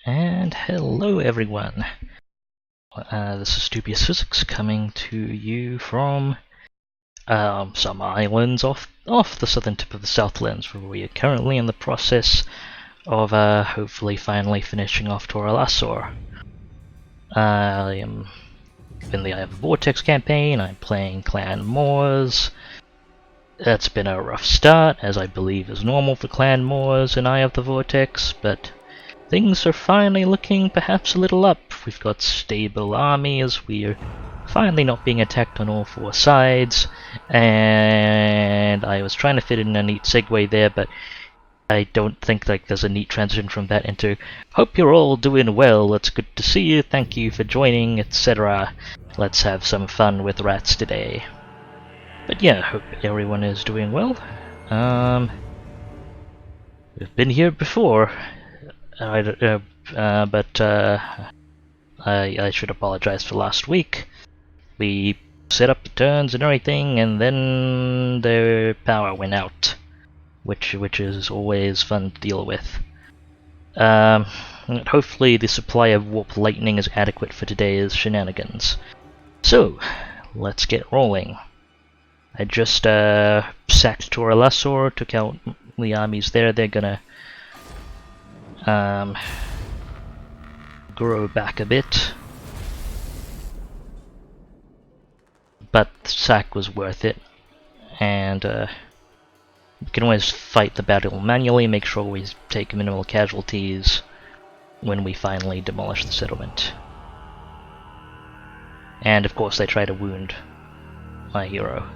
And hello everyone, this is DubiousPhysics coming to you from some islands off the southern tip of the Southlands, where we are currently in the process of hopefully finally finishing off Toralassor. I am in the Vortex campaign. I'm playing Clan Moors. That's been a rough start, as I believe is normal for Clan Moors in Eye of the Vortex, but things are finally looking perhaps a little up. We've got stable armies, we're finally not being attacked on all four sides, and I was trying to fit in a neat segue there, but I don't think there's a neat transition from that into hope you're all doing well, it's good to see you, thank you for joining, etc. Let's have some fun with rats today. But yeah, hope everyone is doing well. We've been here before. But I should apologize for last week. We set up the turns and everything, and then the power went out, which is always fun to deal with. Hopefully the supply of warp lightning is adequate for today's shenanigans. So, let's get rolling. I just sacked Toralassor, took out the armies there. They're gonna grow back a bit, but the sack was worth it, and we can always fight the battle manually, make sure we take minimal casualties when we finally demolish the settlement. And of course they try to wound my hero.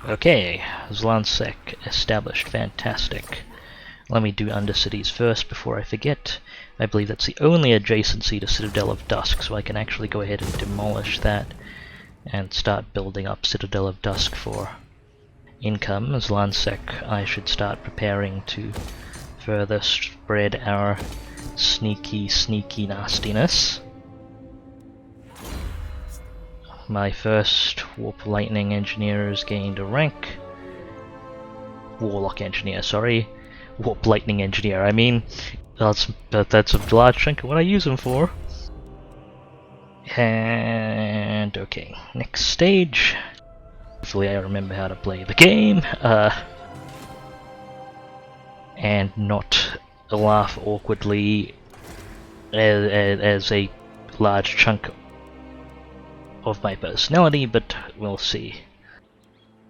Okay, Zlansek established, fantastic. Let me do Undercities first before I forget. I believe that's the only adjacency to Citadel of Dusk, so I can actually go ahead and demolish that and start building up Citadel of Dusk for income. Zlansek, I should start preparing to further spread our sneaky nastiness. My first Warp Lightning Engineer has gained a rank. Warlock Engineer, sorry. Warp Lightning Engineer, I mean. That's a large chunk of what I use them for. And okay, next stage. Hopefully I remember how to play the game. And not laugh awkwardly as a large chunk of my personality, but we'll see.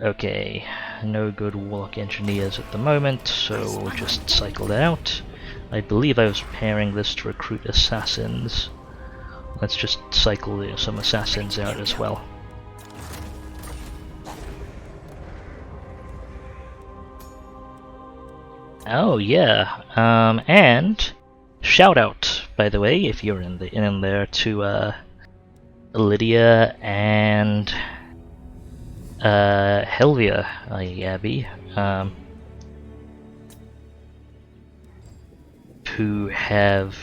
Okay, no good Warlock Engineers at the moment, so we'll just cycle that out. I believe I was preparing this to recruit assassins. Let's just cycle some assassins out as well. Oh yeah, and shout out, by the way, if you're in there to Lydia and Helvia, Abby, who have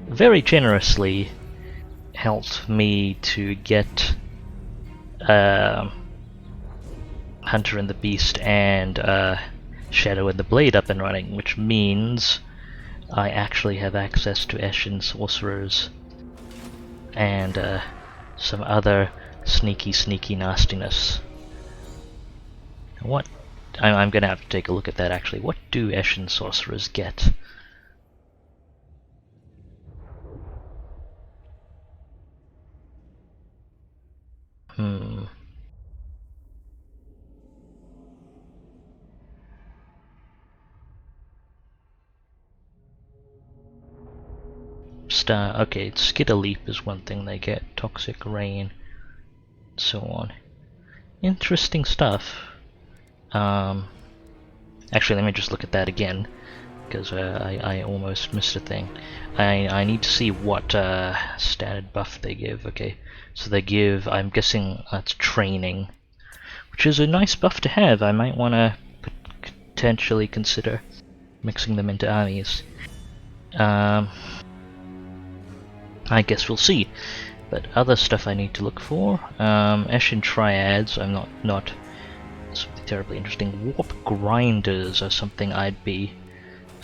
very generously helped me to get Hunter and the Beast and Shadow and the Blade up and running, which means I actually have access to Eshin Sorcerers and some other sneaky nastiness. What? I'm gonna have to take a look at that actually. What do Eshin Sorcerers get? Okay, Skitter Leap is one thing they get, Toxic Rain, so on. Interesting stuff. Actually, let me just look at that again, because I almost missed a thing. I need to see what standard buff they give. Okay, so they give, I'm guessing that's training, which is a nice buff to have. I might want to potentially consider mixing them into armies. I guess we'll see. But other stuff I need to look for. Eshin Triads, I'm not terribly interesting. Warp grinders are something I'd be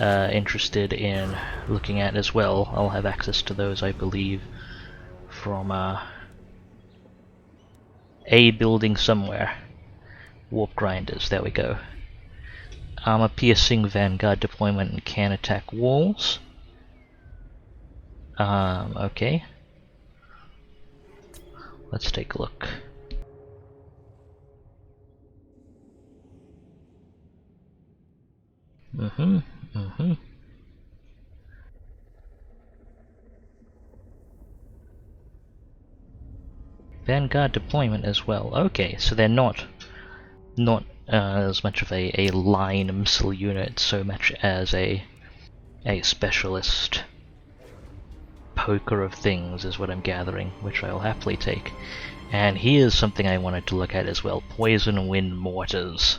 interested in looking at as well. I'll have access to those, I believe, from a building somewhere. Warp grinders, there we go. Armor piercing, vanguard deployment, and can attack walls. Okay. Let's take a look. Vanguard deployment as well. Okay, so they're not as much of a line missile unit so much as a specialist poker of things is what I'm gathering, which I'll happily take. And here's something I wanted to look at as well: poison wind mortars.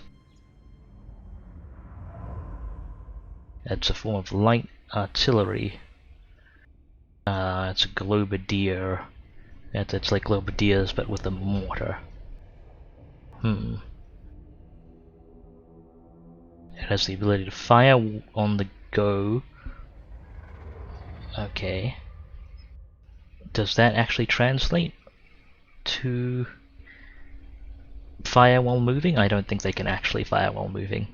It's a form of light artillery. It's a Globadier. It's like Globadiers but with a mortar. It has the ability to fire on the go. Okay. Does that actually translate to fire while moving? I don't think they can actually fire while moving.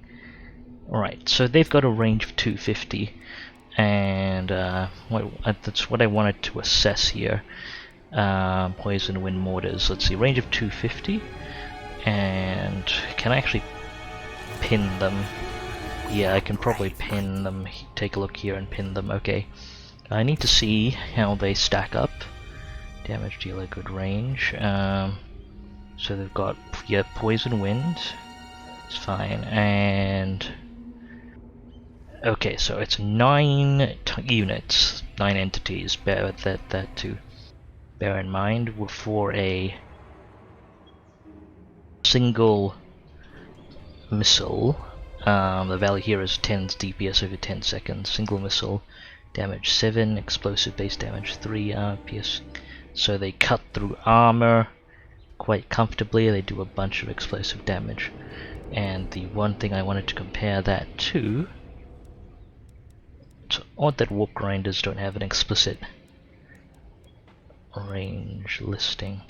Alright, so they've got a range of 250, and that's what I wanted to assess here. Poison wind mortars. Let's see, range of 250, and can I actually pin them? Yeah, I can probably pin them. Take a look here and pin them. Okay, I need to see how they stack up. Damage dealer, good range. So they've got poison wind. It's fine, and okay, so it's 9 units, 9 entities. Bear that to bear in mind. For a single missile, the value here is 10 DPS over 10 seconds. Single missile, damage 7, explosive base damage 3 RPS. So they cut through armor quite comfortably. They do a bunch of explosive damage. And the one thing I wanted to compare that to, it's odd that warp grinders don't have an explicit range listing.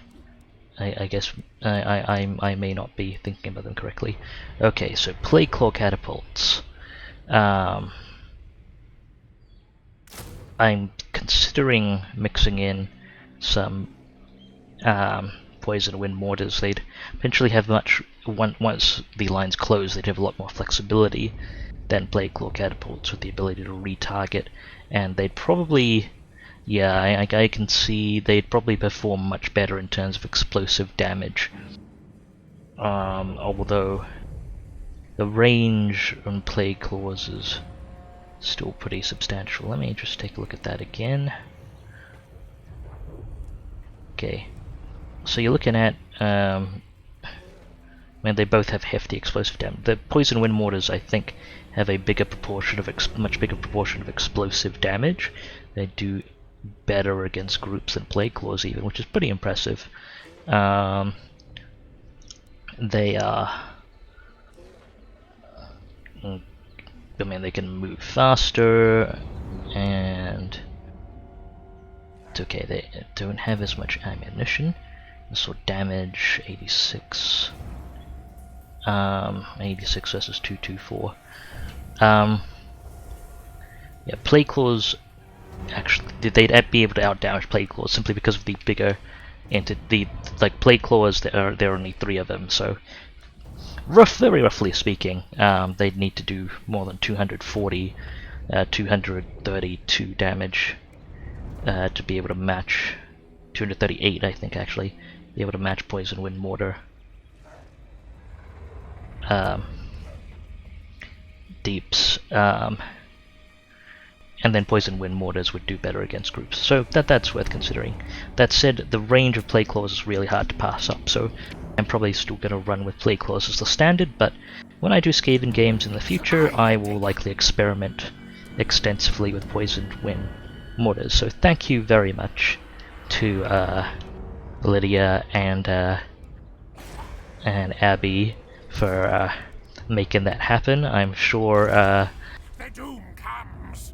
I guess I may not be thinking about them correctly. Okay, so plague claw catapults. I'm considering mixing in some poison wind mortars. They'd eventually have once the lines close, they'd have a lot more flexibility than plague claw catapults with the ability to retarget, and they'd probably, yeah, I can see they'd probably perform much better in terms of explosive damage. Although the range on plague claws is still pretty substantial. Let me just take a look at that again. Okay, so you're looking at, they both have hefty explosive damage. The poison wind mortars, I think, have a bigger proportion of much bigger proportion of explosive damage. They do better against groups than plague claws even, which is pretty impressive. They are, they can move faster, and it's okay, they don't have as much ammunition. So damage 86. 86 versus 224. Yeah, plague claws, actually, they'd be able to outdamage plague claws simply because of the bigger entity. Like plague claws, there are only 3 of them, so very roughly speaking, they'd need to do more than 232 damage to be able to match 238, I think, actually, be able to match poison wind mortar. Deeps, and then poison wind mortars would do better against groups, so that's worth considering. That said, the range of plague claws is really hard to pass up, so I'm probably still going to run with plague claws as the standard, but when I do Skaven games in the future, I will likely experiment extensively with poison wind mortars. So thank you very much to Lydia and Abby for making that happen. I'm sure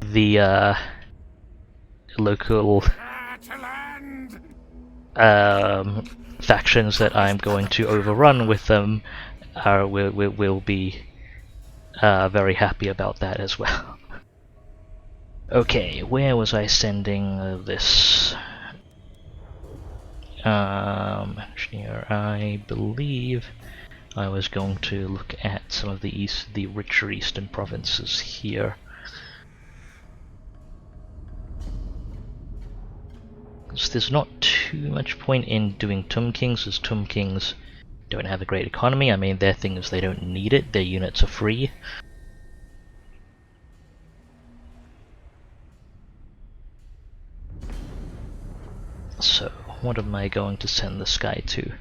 the local factions that I'm going to overrun with them will be very happy about that as well. Okay, where was I sending this? Engineer, I believe I was going to look at some of the richer eastern provinces here. So there's not too much point in doing Tomb Kings, as Tomb Kings don't have a great economy. I mean, their thing is they don't need it, their units are free. So, what am I going to send this guy to?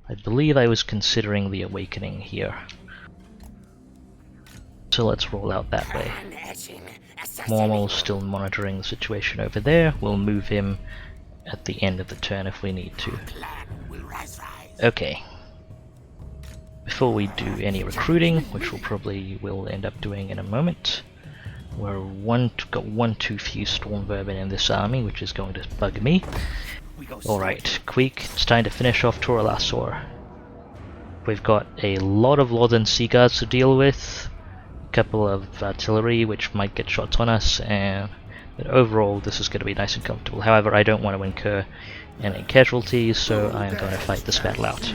I believe I was considering the Awakening here. So let's roll out that way. Mormal's still monitoring the situation over there. We'll move him at the end of the turn if we need to. Okay. Before we do any recruiting, which we'll end up doing in a moment, got one too few storm vermin in this army, which is going to bug me. Alright, Queek, it's time to finish off Toralassor. We've got a lot of Lorden Sea Guards to deal with, couple of artillery which might get shots on us, but overall this is going to be nice and comfortable. However, I don't want to incur any casualties, so I am going to fight this battle out.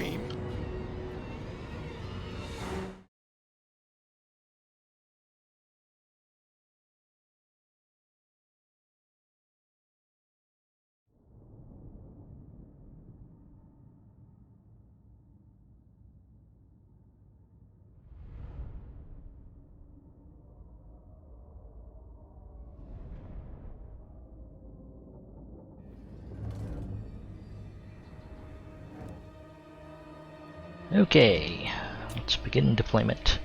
Okay, let's begin deployment.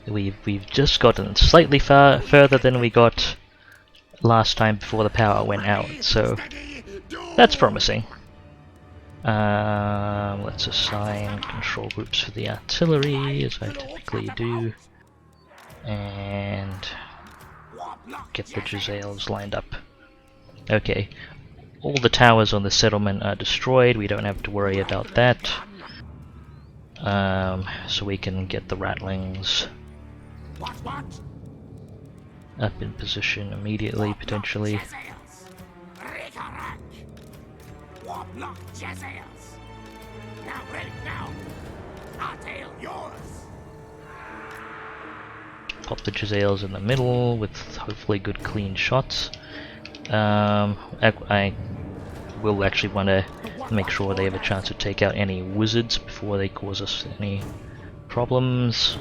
We've just gotten slightly further than we got last time before the power went out, so that's promising. Let's assign control groups for the artillery, as I typically do, and get the Jezzails lined up. Okay, all the towers on the settlement are destroyed, we don't have to worry about that. So we can get the Rattlings up in position immediately, potentially. Pop the Jezzails in the middle with hopefully good clean shots. I will actually want to make sure they have a chance to take out any wizards before they cause us any problems,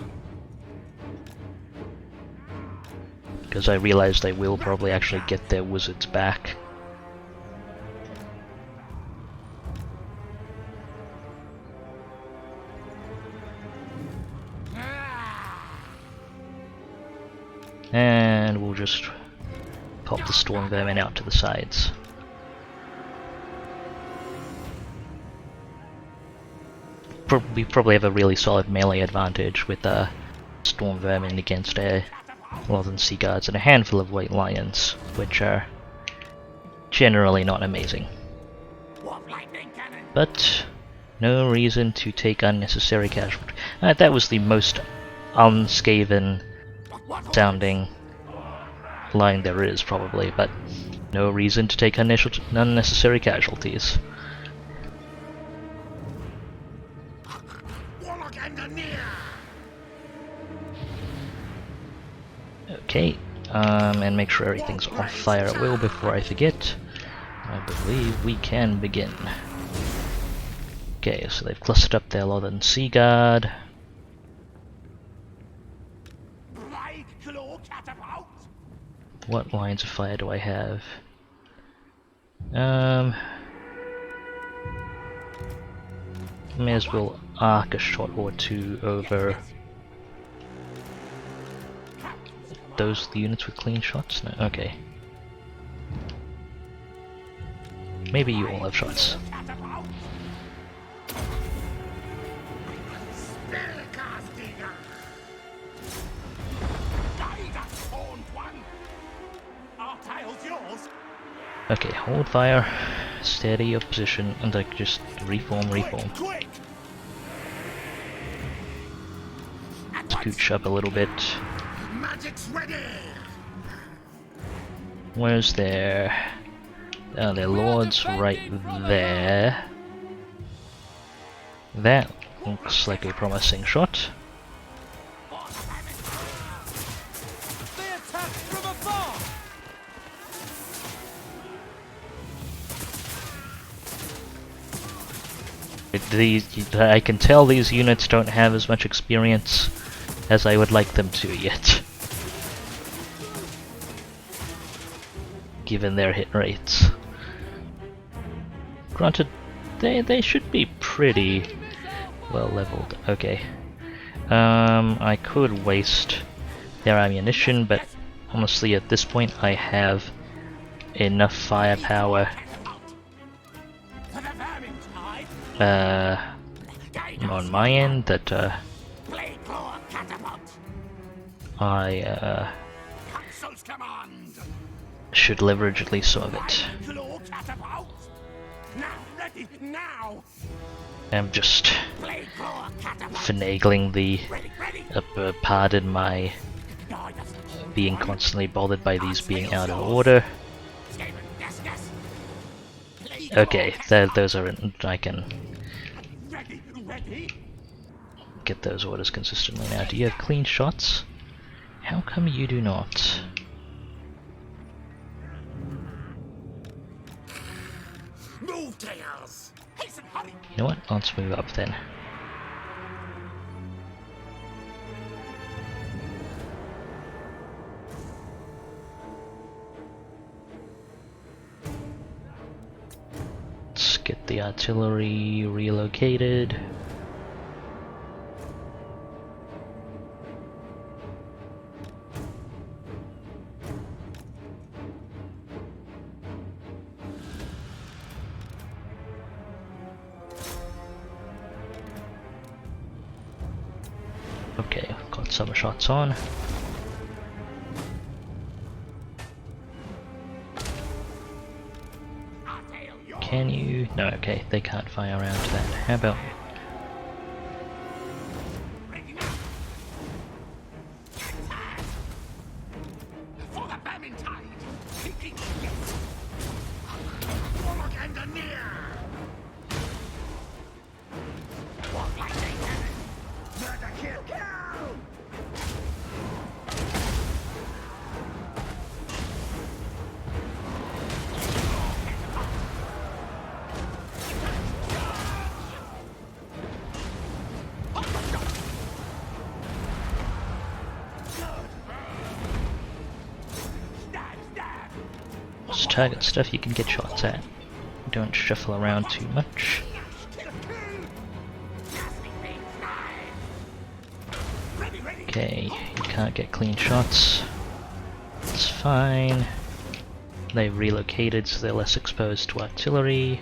because I realize they will probably actually get their wizards back. And we'll just pop the storm vermin out to the sides. We probably have a really solid melee advantage with storm vermin against Northern Sea Guards and a handful of White Lions, which are generally not amazing. But no reason to take unnecessary casualties. That was the most un-Skaven sounding line there is, probably, but no reason to take unnecessary casualties. Okay, and make sure everything's off fire at will before I forget. I believe we can begin. Okay, so they've clustered up their Northern Sea Guard. What lines of fire do I have? May as well arc a shot or two over those the units with clean shots? No, okay. Maybe you all have shots. Okay, hold fire, steady your position, and like just reform. Queek! Scooch up a little bit. Magic's ready! Where's their... Oh, their lord's right there. That looks like a promising shot. They attack from afar! I can tell these units don't have as much experience as I would like them to yet, given their hit rates. Granted, they should be pretty well leveled. Okay. I could waste their ammunition, but honestly at this point I have enough firepower on my end that I should leverage at least some of it. I'm just finagling the pardon my being constantly bothered by these being out of order. Okay, those are I can get those orders consistently now. Do you have clean shots? How come you do not? Move, tails! Hasten, hurry! You know what? Let's move up then. Let's get the artillery relocated. Okay, got summer shots on. Can you? No, okay, they can't fire around to that. How about... For the Vermintide! Kicking yes! Warlock and the near! Walk like they can! Murder, kill, kill! Just target stuff you can get shots at. Don't shuffle around too much. Okay, you can't get clean shots. It's fine. They've relocated so they're less exposed to artillery.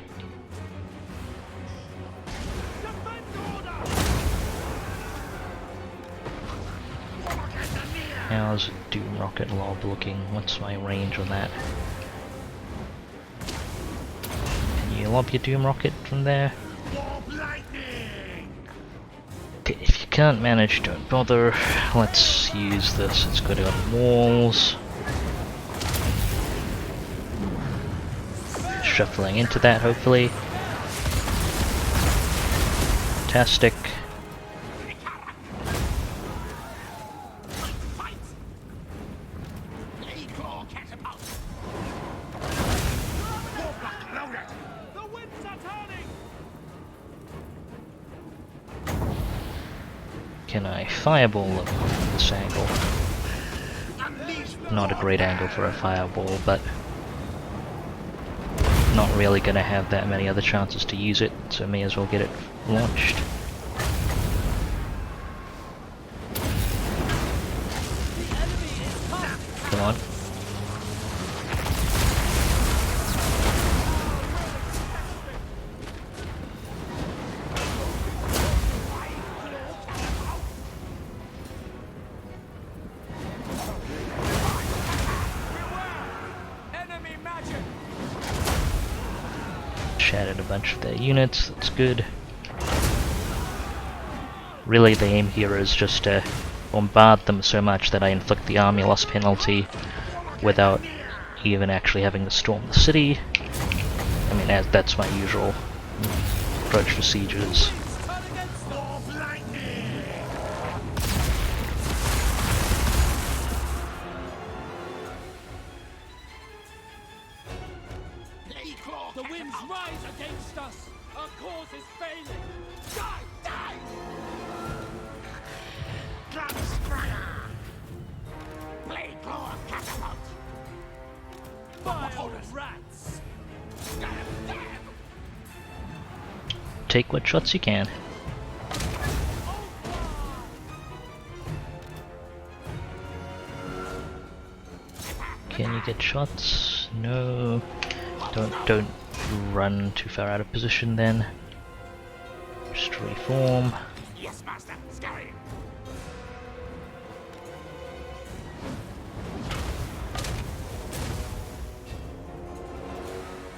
How's Doom Rocket Lob looking? What's my range on that? Can you lob your Doom Rocket from there? Okay, if you can't manage, don't bother. Let's use this. It's got it on walls. Shuffling into that, hopefully. Fantastic. Can I fireball them from this angle? Not a great angle for a fireball, but not really going to have that many other chances to use it, so may as well get it launched. Come on. bunch of their units, that's good. Really the aim here is just to bombard them so much that I inflict the army loss penalty without even actually having to storm the city. I mean, that's my usual approach for sieges. The winds rise against us! Our cause is failing! Die! Die! Gladspringer! Blade claw catapult! Vile rats! Take what shots you can. Can you get shots? No. Don't run too far out of position then. Just reform. Yes, master. Scurry.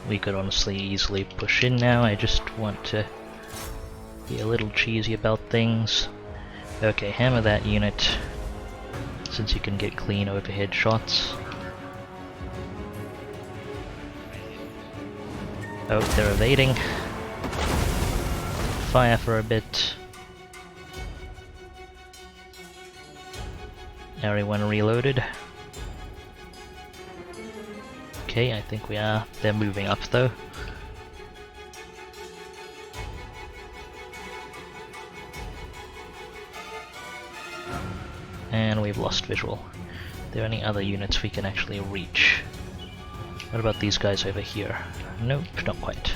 We could honestly easily push in now. I just want to be a little cheesy about things. Okay, hammer that unit, since you can get clean overhead shots. Oh, they're evading. Fire for a bit. Everyone reloaded. Okay, I think we are. They're moving up though. And we've lost visual. Are there any other units we can actually reach? What about these guys over here? Nope, not quite.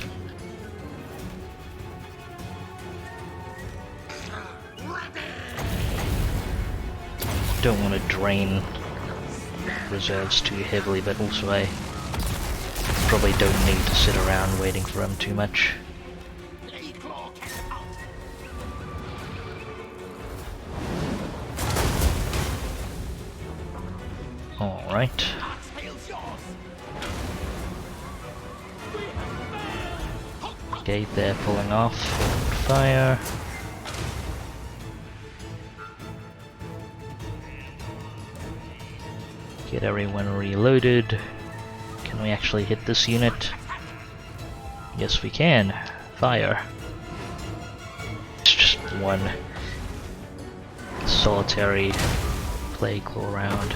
Don't want to drain reserves too heavily, but also I probably don't need to sit around waiting for them too much. Alright. Okay, they're pulling off. Fire. Get everyone reloaded. Can we actually hit this unit? Yes, we can. Fire. It's just one solitary plague claw round.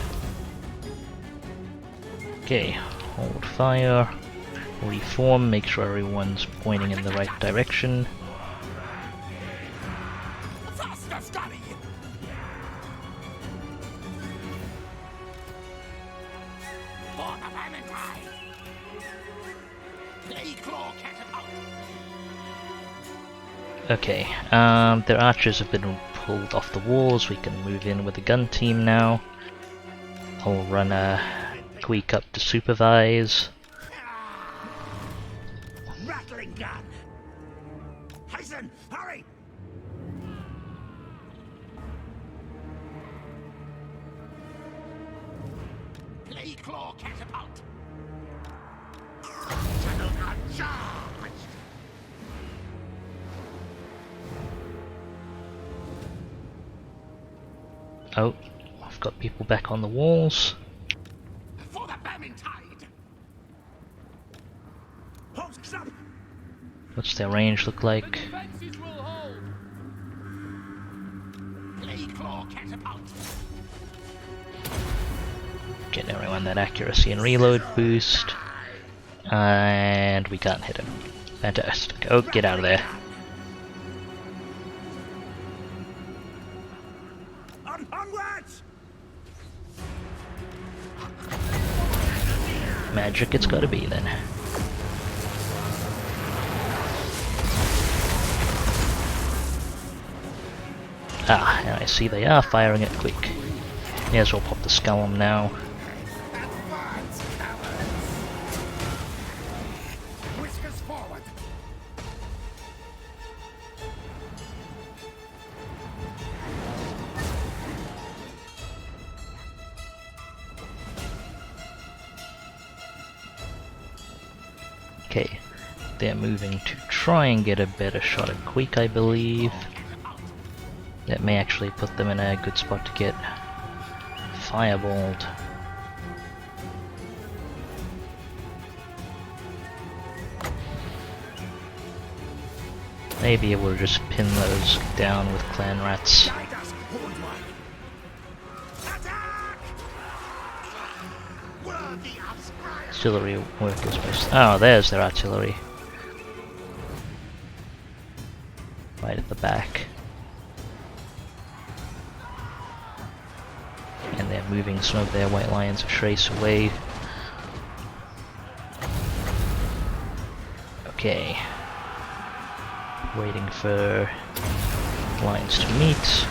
Okay, hold fire. Reform, make sure everyone's pointing in the right direction. Okay, their archers have been pulled off the walls. We can move in with the gun team now. I'll run a Queek up to supervise. Rattling gun! Hasten! Hurry! Blade claw catapult! Juggernaut charge! Oh, I've got people back on the walls. For the Vermintide! Hooks up! What's their range look like? Blade claw catapult! Get everyone that accuracy and reload boost. And we can't hit him. Fantastic. Oh, get out of there. Onwards! Magic it's gotta be then. Ah, and I see they are firing at Queek. May as well pop the skull now. Advance, cowards! Whiskers forward! Okay, they're moving to try and get a better shot at Queek, I believe. That may actually put them in a good spot to get fireballed. Maybe we'll just pin those down with clan rats. Artillery workers most. Oh, there's their artillery. Right at the back. And they're moving some of their white lions of Trace away. Okay. Waiting for lines to meet.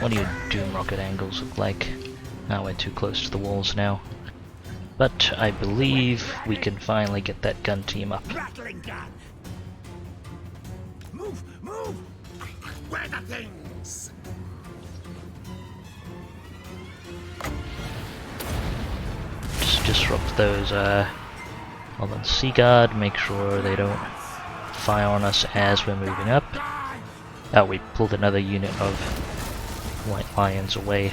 What do your doom rocket angles look like? Now we're too close to the walls now. But I believe we can finally get that gun team up. Rattling gun. Move, move. Where the things? Just disrupt those on the Sea Guard, make sure they don't fire on us as we're moving up. Oh, we pulled another unit of white lions away.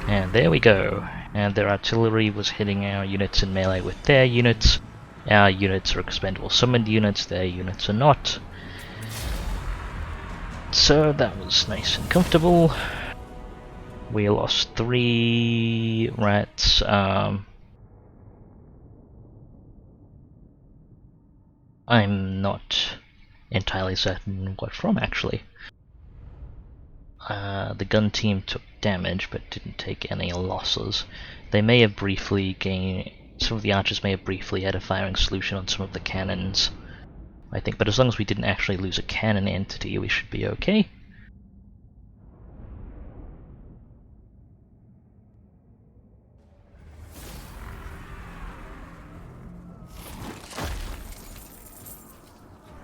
And there we go. And their artillery was hitting our units in melee with their units. Our units are expendable summoned units, their units are not. So that was nice and comfortable. We lost 3 rats. I'm not entirely certain what from, actually. The gun team took damage but didn't take any losses. They may have briefly gained... Some of the archers may have briefly had a firing solution on some of the cannons, I think, but as long as we didn't actually lose a cannon entity, we should be okay.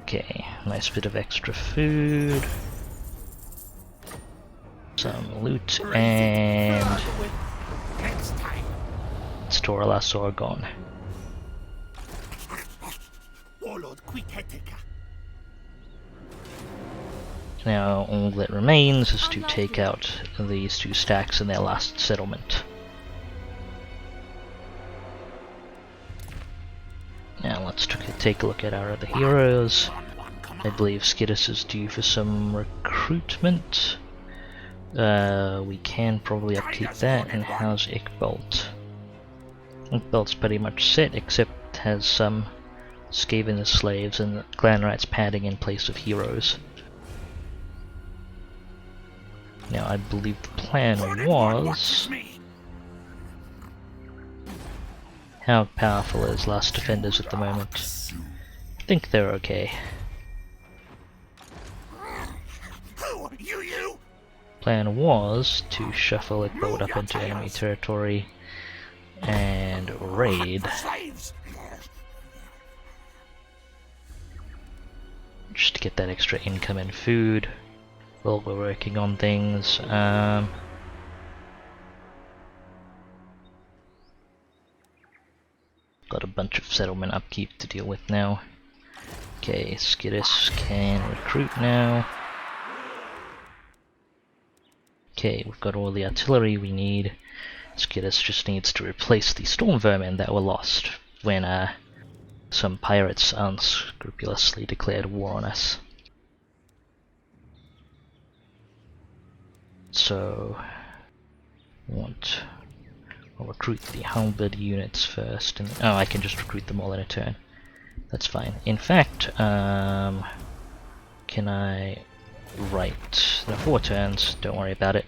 Okay, nice bit of extra food. Some loot, and Storalasaur gone. Now all that remains is to take out these 2 stacks in their last settlement. Now let's take a look at our other heroes. I believe Skittis is due for some recruitment. We can probably upkeep that. And how's Ickbolt? Ickbolt's pretty much set, except has some Skaven as slaves and clan rats padding in place of heroes. Now I believe the plan was... How powerful is Last Defenders at the moment? I think they're okay. Plan was to shuffle it both up into enemy territory and raid. Just to get that extra income and food while we're working on things. Got a bunch of settlement upkeep to deal with now. Okay, Skittis can recruit now. Okay, we've got all the artillery we need. Skittis just needs to replace the storm vermin that were lost when some pirates unscrupulously declared war on us. So, I'll recruit the halberd units first, and oh, I can just recruit them all in a turn. That's fine. In fact, can I write? No, 4 turns. Don't worry about it.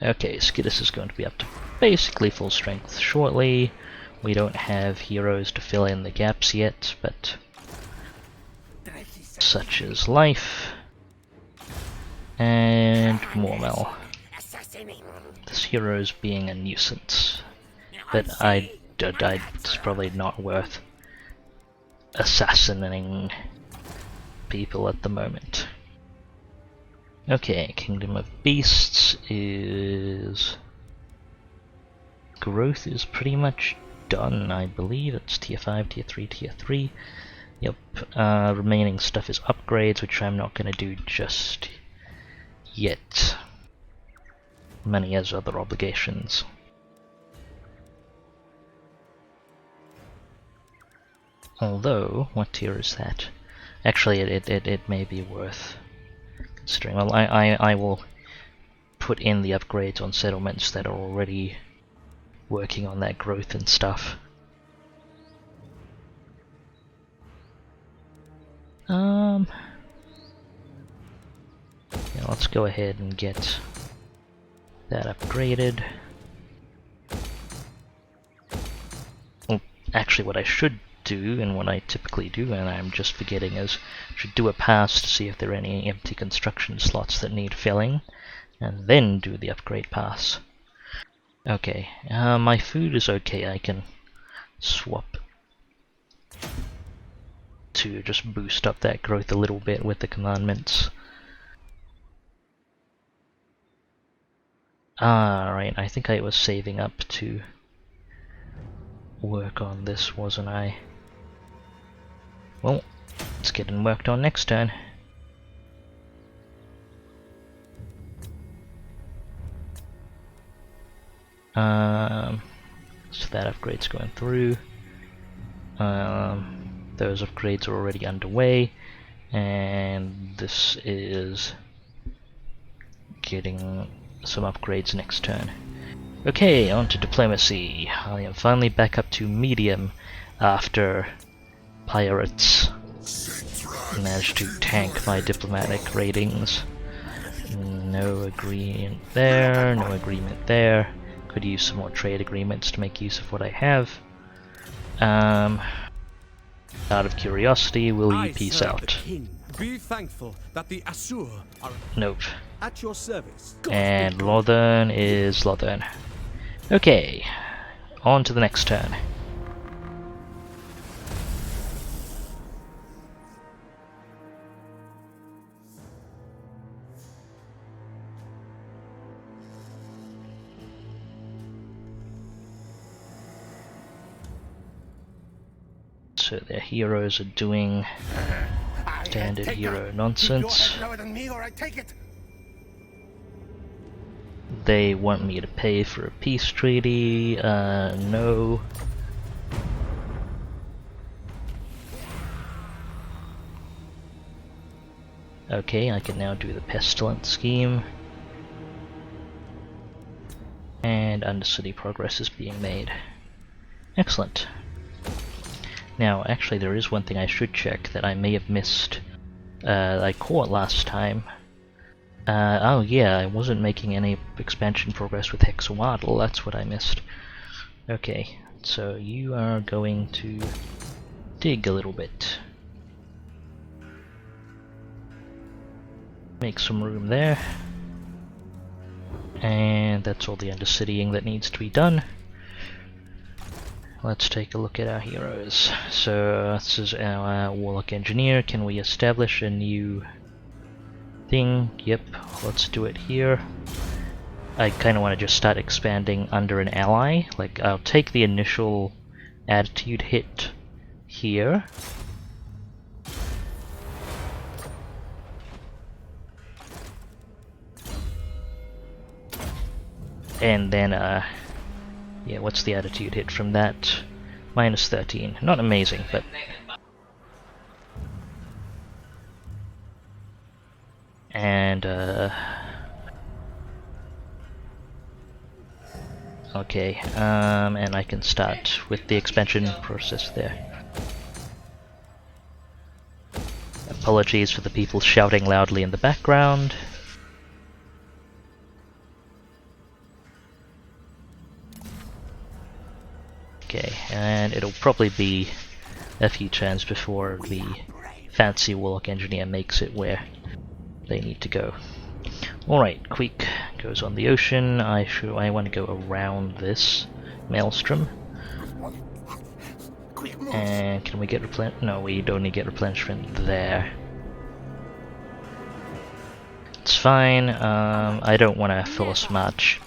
Okay, Skittis is going to be up to basically full strength shortly. We don't have heroes to fill in the gaps yet, but such is life. And Mormel. this hero is being a nuisance, but it's probably not worth assassinating people at the moment. Okay, Kingdom of Beasts is... growth is pretty much done, I believe. It's tier 5, tier 3, tier 3. Yep, remaining stuff is upgrades, which I'm not going to do just yet. Money has other obligations. Although, what tier is that? Actually, it may be worth considering. Well, I will put in the upgrades on settlements that are already working on that growth and stuff. Yeah, let's go ahead and get that upgraded. Well, actually what I should do, and what I typically do, and I'm just forgetting, is I should do a pass to see if there are any empty construction slots that need filling, and then do the upgrade pass. Okay, my food is okay. I can swap to just boost up that growth a little bit with the commandments. Right, I think I was saving up to work on this, wasn't I? Well, it's getting worked on next turn. So that upgrade's going through. Those upgrades are already underway, and this is getting some upgrades next turn. Okay, on to diplomacy. I am finally back up to medium after pirates managed to tank my diplomatic ratings. No agreement there, no agreement there. Could use some more trade agreements to make use of what I have. Out of curiosity, will you peace out? Be thankful that the Asur are Nope. at your service. And Lothern is Lothern. Okay, on to the next turn. So their heroes are doing standard hero nonsense. They want me to pay for a peace treaty. No. Okay, I can now do the pestilence scheme. And Undercity progress is being made. Excellent. Now, actually, there is one thing I should check that I may have missed. I caught last time. Oh yeah, I wasn't making any expansion progress with Hexawaddle, that's what I missed. Okay, so you are going to dig a little bit. Make some room there. And that's all the undercitying that needs to be done. Let's take a look at our heroes. So this is our Warlock Engineer. Can we establish a new thing? Yep, let's do it here. I kind of want to just start expanding under an ally. Like, I'll take the initial attitude hit here. And then, yeah, what's the attitude hit from that? Minus 13. Not amazing, but... And, okay, and I can start with the expansion process there. Apologies for the people shouting loudly in the background. Okay, and it'll probably be a few turns before the fancy Warlock Engineer makes it where they need to go. Alright, Queek, goes on the ocean. I want to go around this maelstrom. And can we get replen? No, we don't need to get replenishment there. It's fine. I don't want to force much.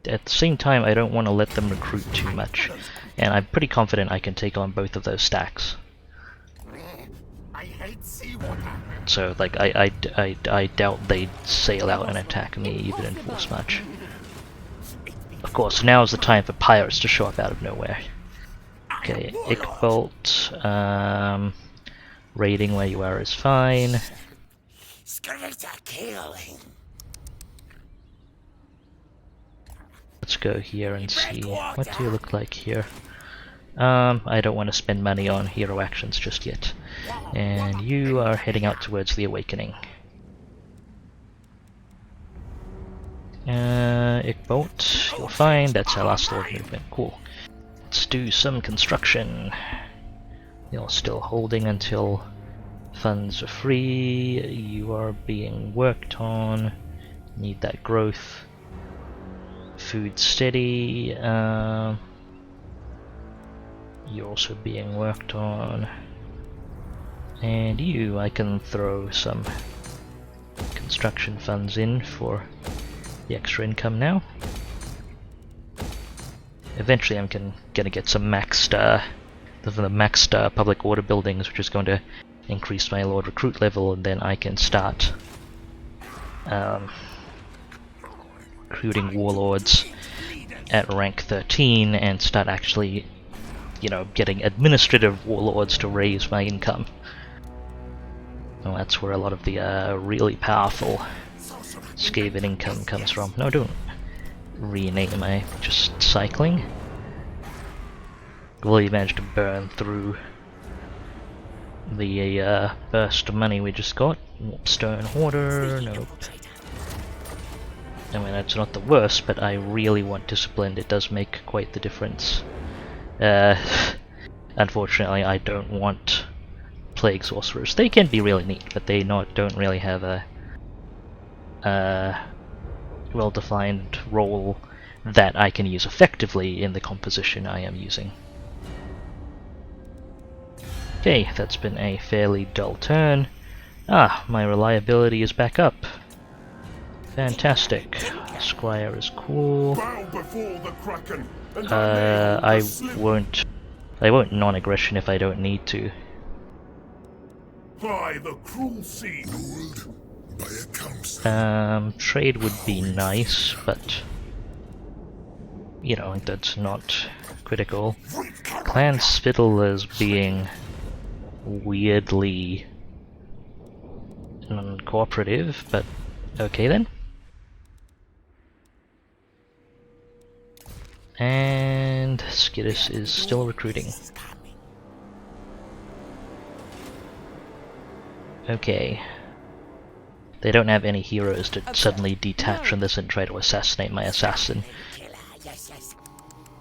At the same time, I don't want to let them recruit too much, and I'm pretty confident I can take on both of those stacks. So, like, I doubt they'd sail out and attack me even in force much. Of course, now's the time for pirates to show up out of nowhere. Okay, Ickbolt, raiding where you are is fine. Let's go here and see. What do you look like here? I don't want to spend money on hero actions just yet. And you are heading out towards the Awakening. Ickbolt, you're fine, that's our last sword movement, cool. Let's do some construction. You're still holding until funds are free, you are being worked on, need that growth. Food steady, you're also being worked on. And you, I can throw some construction funds in for the extra income now. Eventually I'm gonna get some maxed, the maxed public order buildings, which is going to increase my Lord Recruit level, and then I can start recruiting warlords at rank 13 and start actually, you know, getting administrative warlords to raise my income. Well, that's where a lot of the really powerful Skaven income comes from. No, don't rename, I'm just cycling. Well, you managed to burn through the burst of money we just got. Warpstone Hoarder, nope. I mean, that's not the worst, but I really want Disciplined. It does make quite the difference. Unfortunately, I don't want Plague Sorcerers. They can be really neat, but they don't really have a well-defined role that I can use effectively in the composition I am using. Okay, that's been a fairly dull turn. Ah, my reliability is back up. Fantastic. Squire is cool. I won't non-aggression if I don't need to. By the cruel sea. Trade would be nice, but you know, that's not critical. Clan Spittle is being weirdly non-cooperative, but okay then. And Skittis is still recruiting. Okay. They don't have any heroes to suddenly detach from this and try to assassinate my assassin.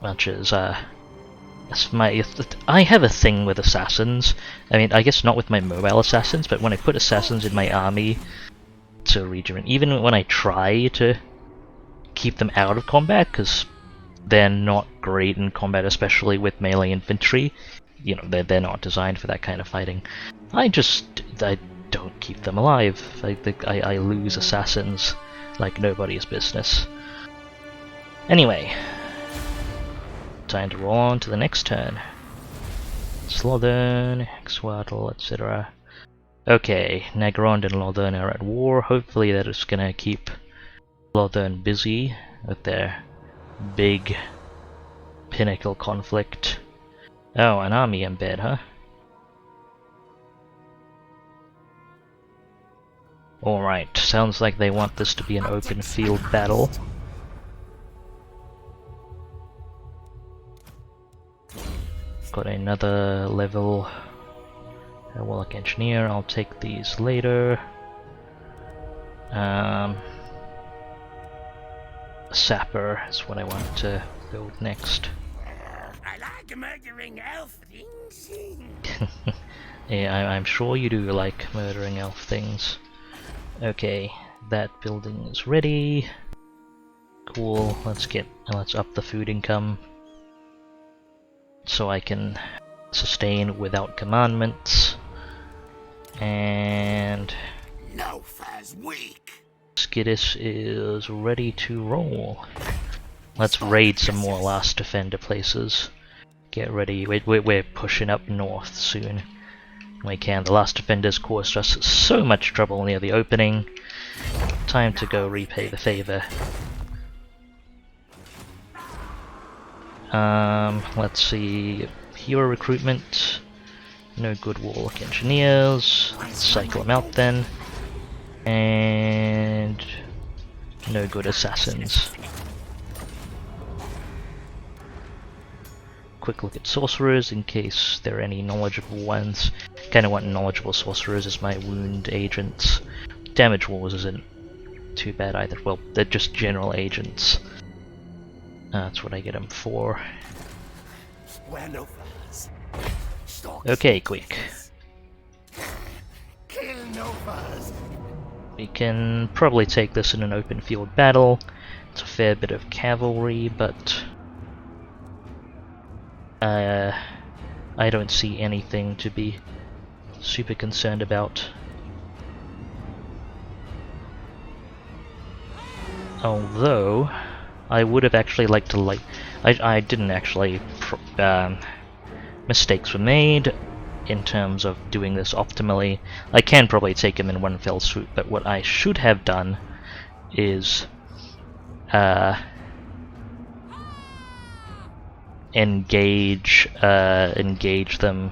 Which is, I have a thing with assassins. I mean, I guess not with my mobile assassins, but when I put assassins in my army to regenerate, even when I try to keep them out of combat, because they're not great in combat, especially with melee infantry. You know, they're not designed for that kind of fighting. I don't keep them alive. I lose assassins like nobody's business. Anyway, time to roll on to the next turn. Slothern, Xwattle, etc. Okay, Nagrond and Lothern are at war. Hopefully that is gonna keep Lothern busy with their big pinnacle conflict. Oh, an army embed, huh? Alright, sounds like they want this to be an open field battle. Got another level Warlock Engineer, I'll take these later. Sapper is what I want to build next. I like murdering elf things. Yeah, I'm sure you do like murdering elf things. Okay, that building is ready. Cool, let's up the food income so I can sustain without commandments. And Loafer's weak. Skittis is ready to roll. Let's raid some more Last Defender places. Get ready, we're pushing up north soon. We can. The Last Defenders caused us so much trouble near the opening. Time to go repay the favor. Let's see. Hero recruitment. No good Warlock Engineers. Let's cycle them out then. And no good Assassins. Quick look at Sorcerers in case there are any knowledgeable ones. Kinda want knowledgeable Sorcerers as my wound agents. Damage Wars isn't too bad either. Well, they're just general agents. That's what I get them for. Okay, Queek. We can probably take this in an open field battle. It's a fair bit of cavalry, but I don't see anything to be super concerned about. Although, I would have actually liked to I didn't actually mistakes were made in terms of doing this optimally. I can probably take him in one fell swoop, but what I should have done is engage them.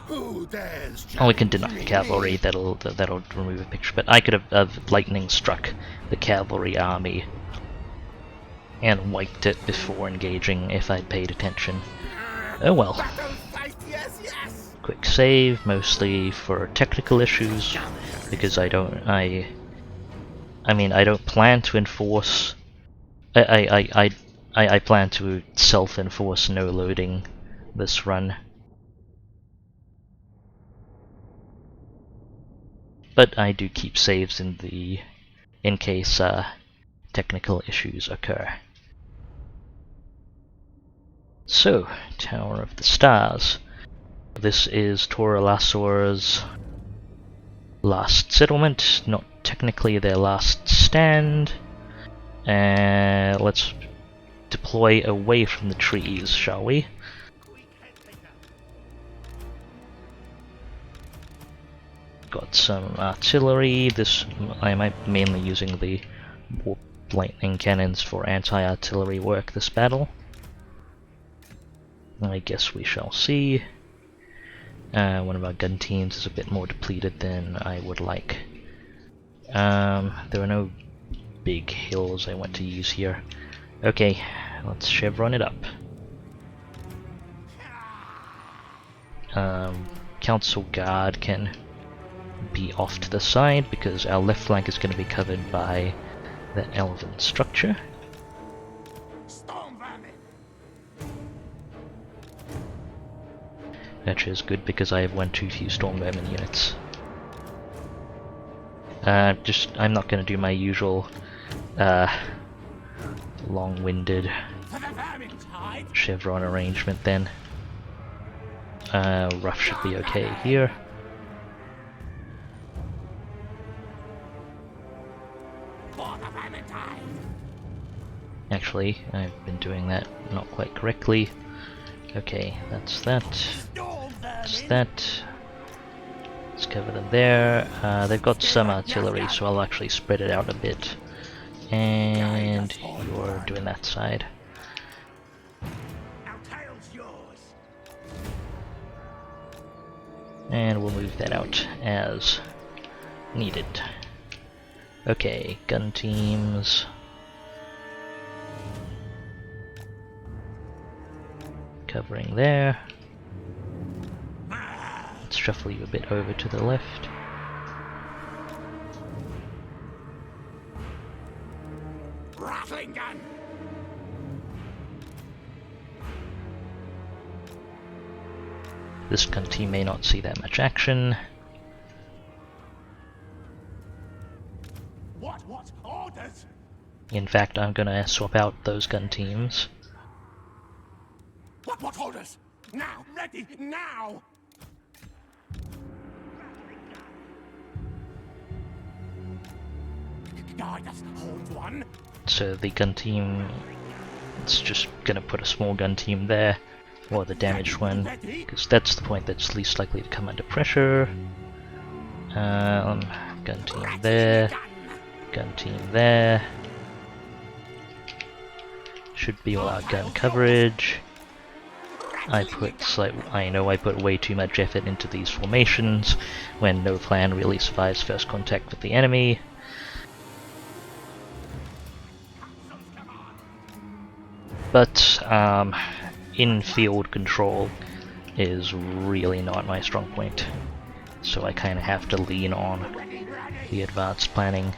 Oh, we can deny the cavalry. That'll remove a picture. But I could have lightning struck the cavalry army and wiped it before engaging if I'd paid attention. Oh well. Quick save, mostly for technical issues, because I don't plan to enforce. I plan to self-enforce no loading this run. But I do keep saves in case technical issues occur. So, Tower of the Stars. This is Tora Lassor's last settlement, not technically their last stand. Let's deploy away from the trees, shall we? Got some artillery. I'm mainly using the warp lightning cannons for anti-artillery work this battle. I guess we shall see. One of our gun teams is a bit more depleted than I would like. There are no big hills I want to use here. Okay, let's chevron it up. Council Guard can be off to the side because our left flank is going to be covered by the elven structure. Which is good because I have one too few Storm Vermin units. I'm not going to do my usual long-winded chevron arrangement then. Rough should be okay here. Actually, I've been doing that not quite correctly. Okay, that's that. That's that. Let's cover them there. They've got some artillery, so I'll actually spread it out a bit. And you're doing that side. And we'll move that out as needed. Okay, gun teams. Covering there. Let's shuffle you a bit over to the left. Rattling gun. This gun team may not see that much action. In fact, I'm gonna swap out those gun teams. What orders? Now! Ready! Now! Guide us, hold one. So the gun team, it's just gonna put a small gun team there, or the damaged one, because that's the point that's least likely to come under pressure. Gun team there, gun team there. Should be all our gun coverage. I know I put way too much effort into these formations when no plan really survives first contact with the enemy. But in-field control is really not my strong point, so I kind of have to lean on the advanced planning.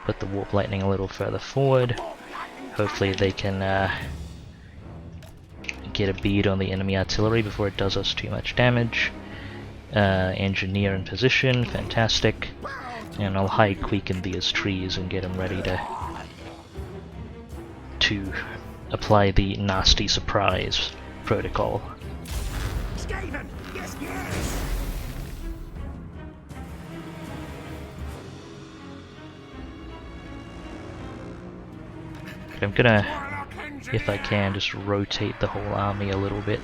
Put the warp lightning a little further forward. Hopefully they can get a bead on the enemy artillery before it does us too much damage. Engineer in position, fantastic. And I'll hide Queek in these trees and get him ready to apply the nasty surprise protocol. Skaven! Yes, yes! I'm gonna, if I can, just rotate the whole army a little bit.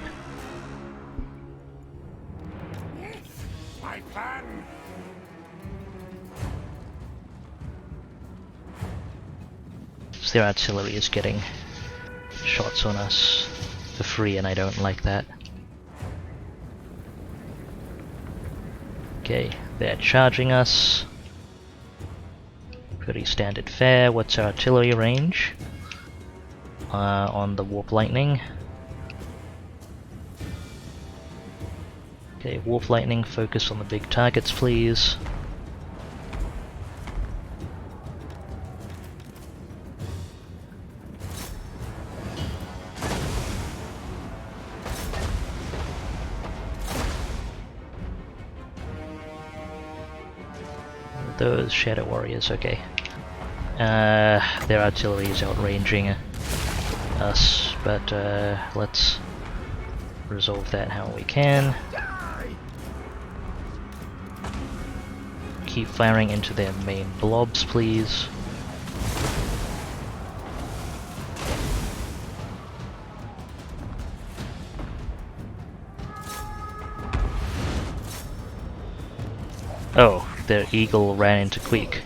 My plan. So their artillery is getting shots on us for free, and I don't like that. Okay, they're charging us. Pretty standard fare. What's our artillery range? On the warp lightning. Okay, warp lightning, focus on the big targets, please. Those Shadow Warriors, okay. Their artillery is outranging us, but let's resolve that how we can. Keep firing into their main blobs, please. Oh, their eagle ran into Queek.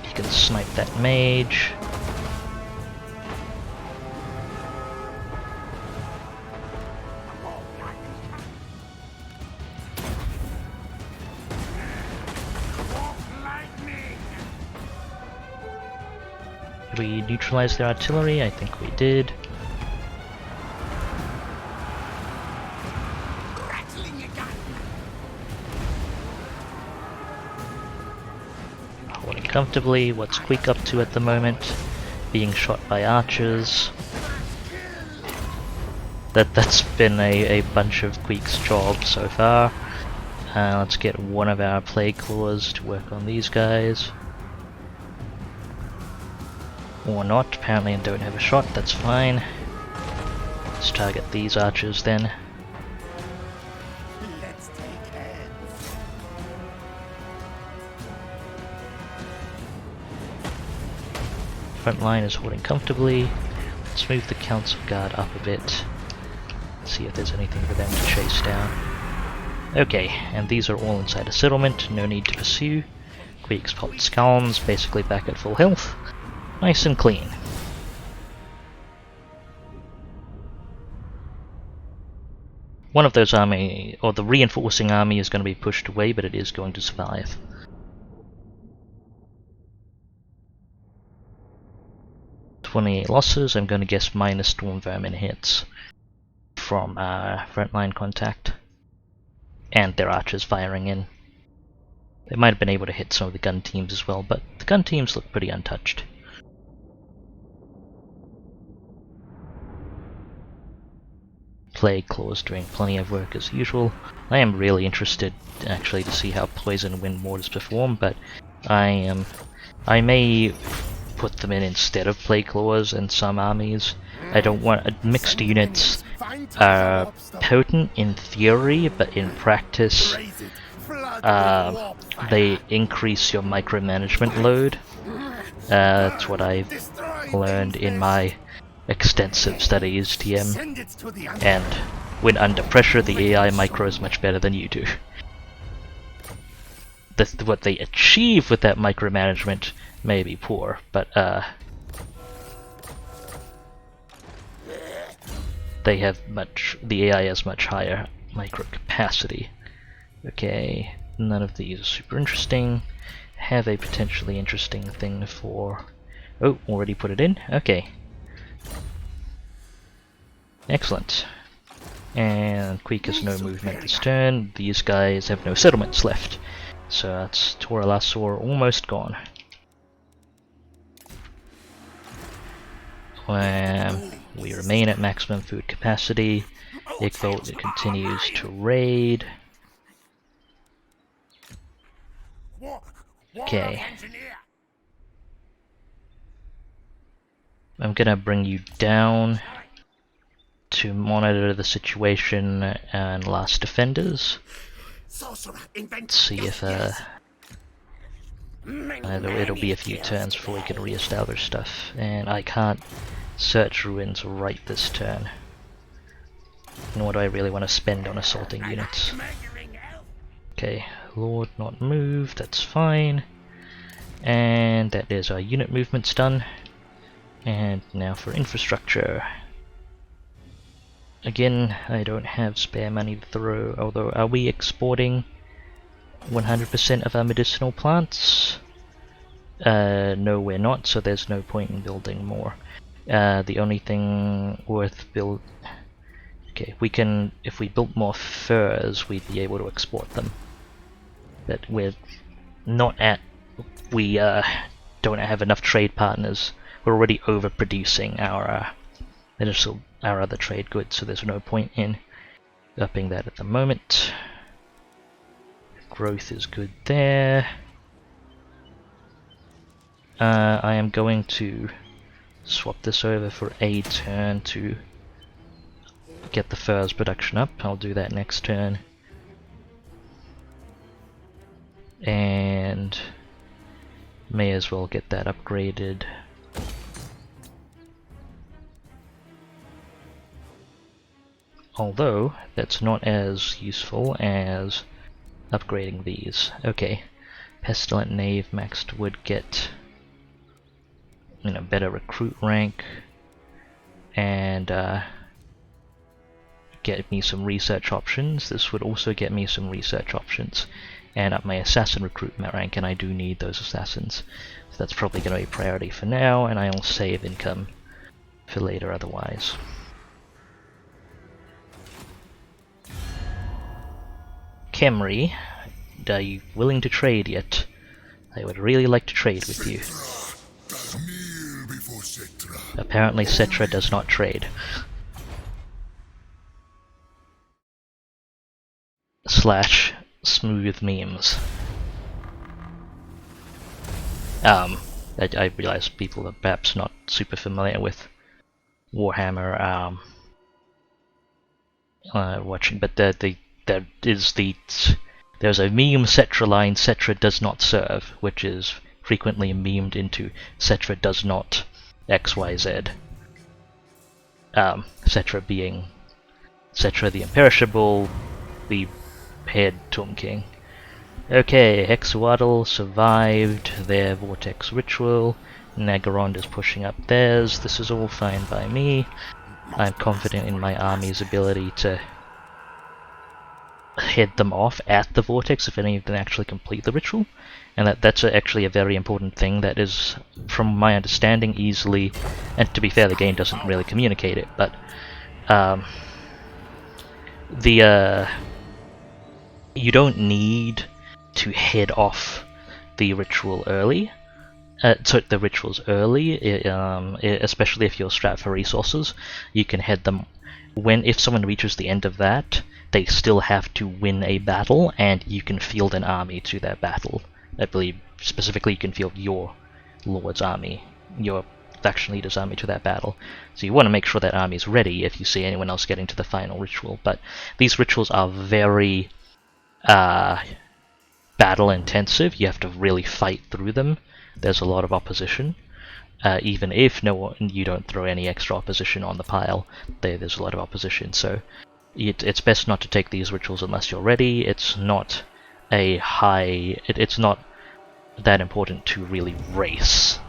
You can snipe that mage. Did we neutralize their artillery? I think we did. Holding comfortably. What's Queek up to at the moment? Being shot by archers. That's been a bunch of Queek's job so far. Let's get one of our plague claws to work on these guys. Or not, apparently I don't have a shot, that's fine. Let's target these archers then. Let's take heads. Front line is holding comfortably. Let's move the Council Guard up a bit. See if there's anything for them to chase down. Okay, and these are all inside a settlement, no need to pursue. Queek's popped Skalms, basically back at full health. Nice and clean. One of those army, or the reinforcing army, is going to be pushed away, but it is going to survive. $28 losses, I'm going to guess minus Storm Vermin hits from frontline contact. and their archers firing in. They might have been able to hit some of the gun teams as well, but the gun teams look pretty untouched. Plague Claws doing plenty of work as usual. I am really interested actually to see how Poison Wind Mortars perform, but I may put them in instead of Plague Claws in some armies. I don't want mixed units are potent in theory, but in practice they increase your micromanagement load. That's what I've learned in my extensive studies TM, and when under pressure the AI micros much better than you do. What they achieve with that micromanagement may be poor, but they have the AI has much higher micro capacity. Okay, none of these are super interesting. Have a potentially interesting thing for... Oh, already put it in? Okay. Excellent. And Queek has no movement this turn. These guys have no settlements left. So that's Toralasaur almost gone. We remain at maximum food capacity. Igvolt continues to raid. Okay. I'm gonna bring you down to monitor the situation and last defenders. Let's see if it'll be a few turns before we can re-establish stuff, and I can't search ruins right this turn. Nor do I really want to spend on assaulting units. Okay, Lord not moved, that's fine. And that is our unit movements done. And now for infrastructure. Again, I don't have spare money to throw, although are we exporting 100% of our medicinal plants? No, we're not, so there's no point in building more. The only thing worth okay, we can, if we built more furs, we'd be able to export them. But we're not at, we don't have enough trade partners. We're already overproducing our other trade goods, so there's no point in upping that at the moment. Growth is good there. I am going to swap this over for a turn to get the furs production up. I'll do that next turn. And may as well get that upgraded. Although, that's not as useful as upgrading these. Okay, Pestilent Knave maxed would get, you know, better recruit rank, and get me some research options. This would also get me some research options, and up my assassin recruitment rank, and I do need those assassins. So that's probably going to be a priority for now, and I'll save income for later otherwise. Kemri, are you willing to trade yet? I would really like to trade with you. Apparently Cetra does not trade. Slash smooth memes. I realize people are perhaps not super familiar with Warhammer watching, but there's a meme Cetra line, Cetra does not serve, which is frequently memed into Cetra does not XYZ. Cetra being Cetra the Imperishable, the head Tomb King. Okay, Hexawaddle survived their Vortex ritual. Nagarond is pushing up theirs. This is all fine by me. I'm confident in my army's ability to head them off at the Vortex if any of them actually complete the ritual. And that's actually a very important thing that is, from my understanding, easily, and to be fair, the game doesn't really communicate it, but you don't need to head off the ritual early. The rituals early, especially if you're strapped for resources. You can head them if someone reaches the end of that, they still have to win a battle, and you can field an army to that battle. I believe specifically you can field your lord's army, your faction leader's army to that battle. So you want to make sure that army is ready if you see anyone else getting to the final ritual. But these rituals are very battle intensive. You have to really fight through them. There's a lot of opposition. Even if you don't throw any extra opposition on the pile, there's a lot of opposition. So it's best not to take these rituals unless you're ready. It's not it's not that important to really race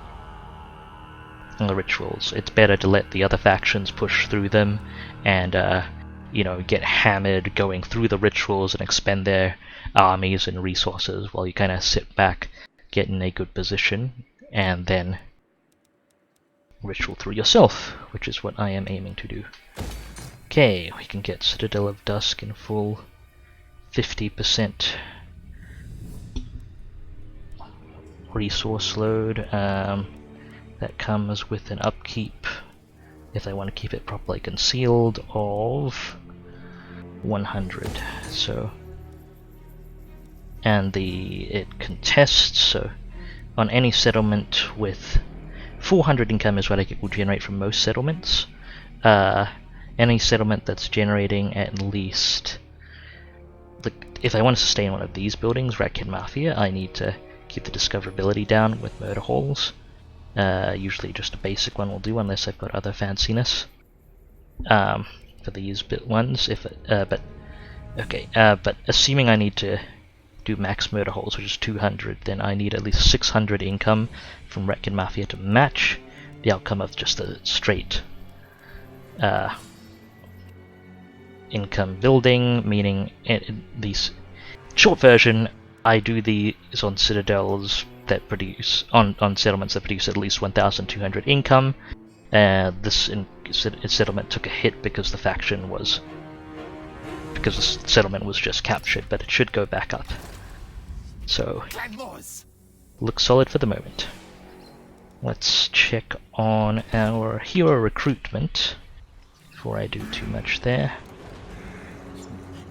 on the rituals. It's better to let the other factions push through them and get hammered going through the rituals and expend their armies and resources while you kind of sit back, get in a good position, and then ritual through yourself, which is what I am aiming to do. Okay, we can get Citadel of Dusk in full 50% resource load. That comes with an upkeep, if I want to keep it properly concealed, of 100. So, and it contests, so on any settlement with 400 income is what I will generate from most settlements. Any settlement that's generating at least, if I want to sustain one of these buildings, Ratkin Mafia, I need to keep the discoverability down with murder halls. Usually just a basic one will do, unless I've got other fanciness for these ones. But assuming I need to do max murder holes, which is 200, then I need at least 600 income from Ratkin Mafia to match the outcome of just a straight income building, meaning these short version, I do these on citadels that produce on settlements that produce at least 1,200 income. This settlement took a hit because the settlement was just captured, but it should go back up. So, looks solid for the moment. Let's check on our hero recruitment before I do too much there.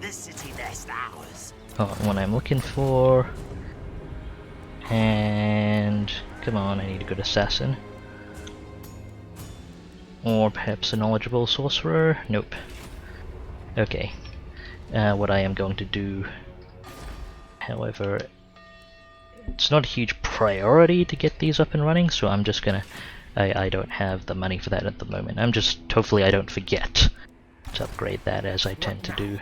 This city that's ours. Oh, what I'm looking for. And come on, I need a good assassin. Or perhaps a knowledgeable sorcerer? Nope. Okay. What I am going to do, however, it's not a huge priority to get these up and running, so I'm just gonna... I don't have the money for that at the moment. hopefully I don't forget to upgrade that, as I tend to do.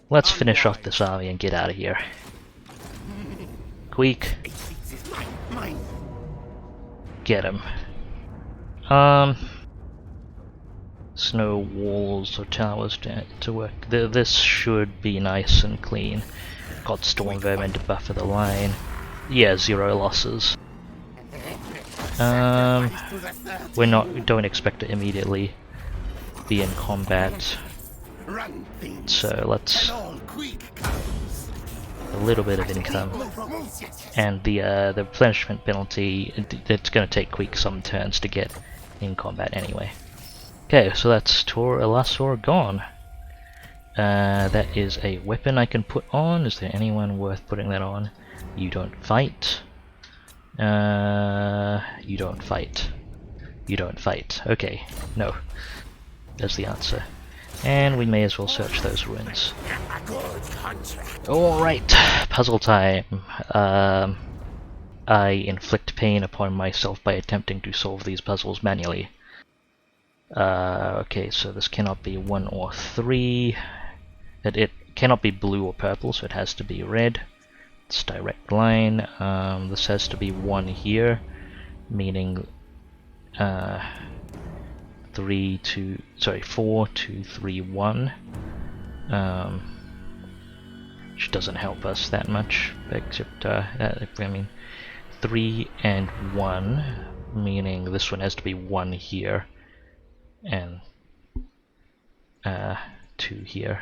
Let's finish off this army and get out of here. Queek. Get him. Snow walls or towers to work. This should be nice and clean. Got Storm Vermin to buffer the line. Yeah, 0 losses. We don't expect to immediately be in combat. So let's... a little bit of income. And the replenishment penalty, it's going to take Queek some turns to get in combat anyway. Okay, so that's Tor Elasor gone. That is a weapon I can put on. Is there anyone worth putting that on? You don't fight. You don't fight. You don't fight. Okay, no. That's the answer. And we may as well search those ruins. Alright, puzzle time. I inflict pain upon myself by attempting to solve these puzzles manually. Okay, so this cannot be 1 or 3. It cannot be blue or purple, so it has to be red. It's direct line. This has to be 1 here, meaning 4, 2, 3, 1. Which doesn't help us that much, except I mean 3 and 1, meaning this one has to be 1 here and 2 here.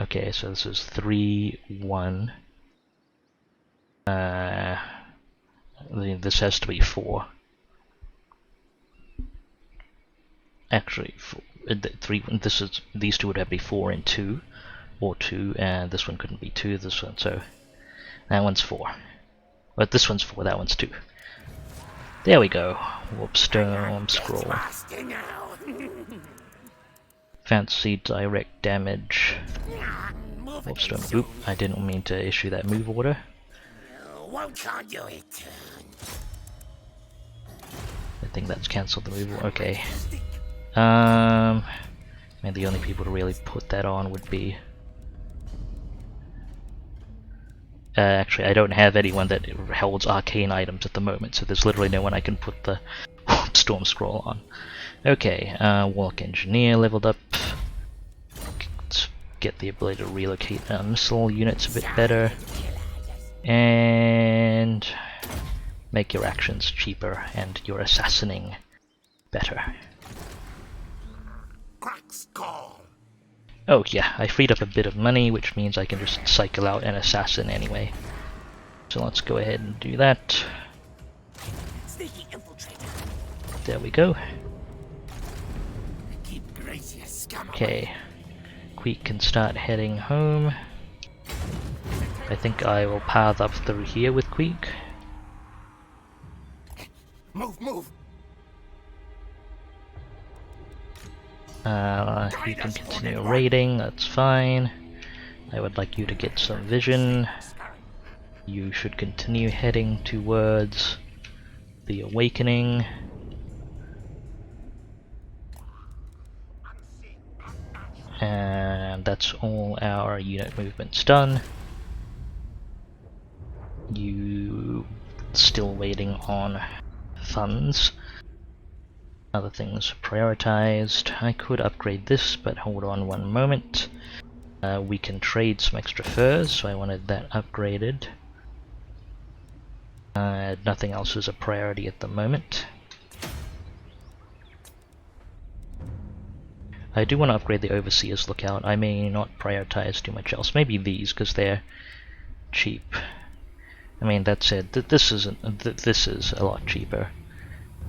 Okay, so this is 3, 1. This has to be 4. Actually, 3. These two would have to be 4 and 2, or 2, and this one couldn't be 2. This one, so that one's 4. But this one's 4. That one's 2. There we go. Warp Storm Scroll. Fancy direct damage. Warp Storm. Oop! I didn't mean to issue that move order. Won't you do it? I think that's cancelled the move order. Okay. I mean, the only people to really put that on would be... actually, I don't have anyone that holds arcane items at the moment, so there's literally no one I can put the Storm Scroll on. Okay, Warlock Engineer leveled up. Let's get the ability to relocate missile units a bit better. And make your actions cheaper and your assassinating better. Oh yeah, I freed up a bit of money, which means I can just cycle out an assassin anyway. So let's go ahead and do that. There we go. Okay, Queek can start heading home. I think I will path up through here with Queek. Move! You can continue raiding, that's fine. I would like you to get some vision. You should continue heading towards the Awakening. And that's all our unit movements done. You still waiting on funds. Other things prioritized. I could upgrade this, but hold on one moment. We can trade some extra furs, so I wanted that upgraded. Nothing else is a priority at the moment. I do want to upgrade the Overseer's Lookout. I may not prioritize too much else. Maybe these, because they're cheap. I mean, that said, this is a lot cheaper.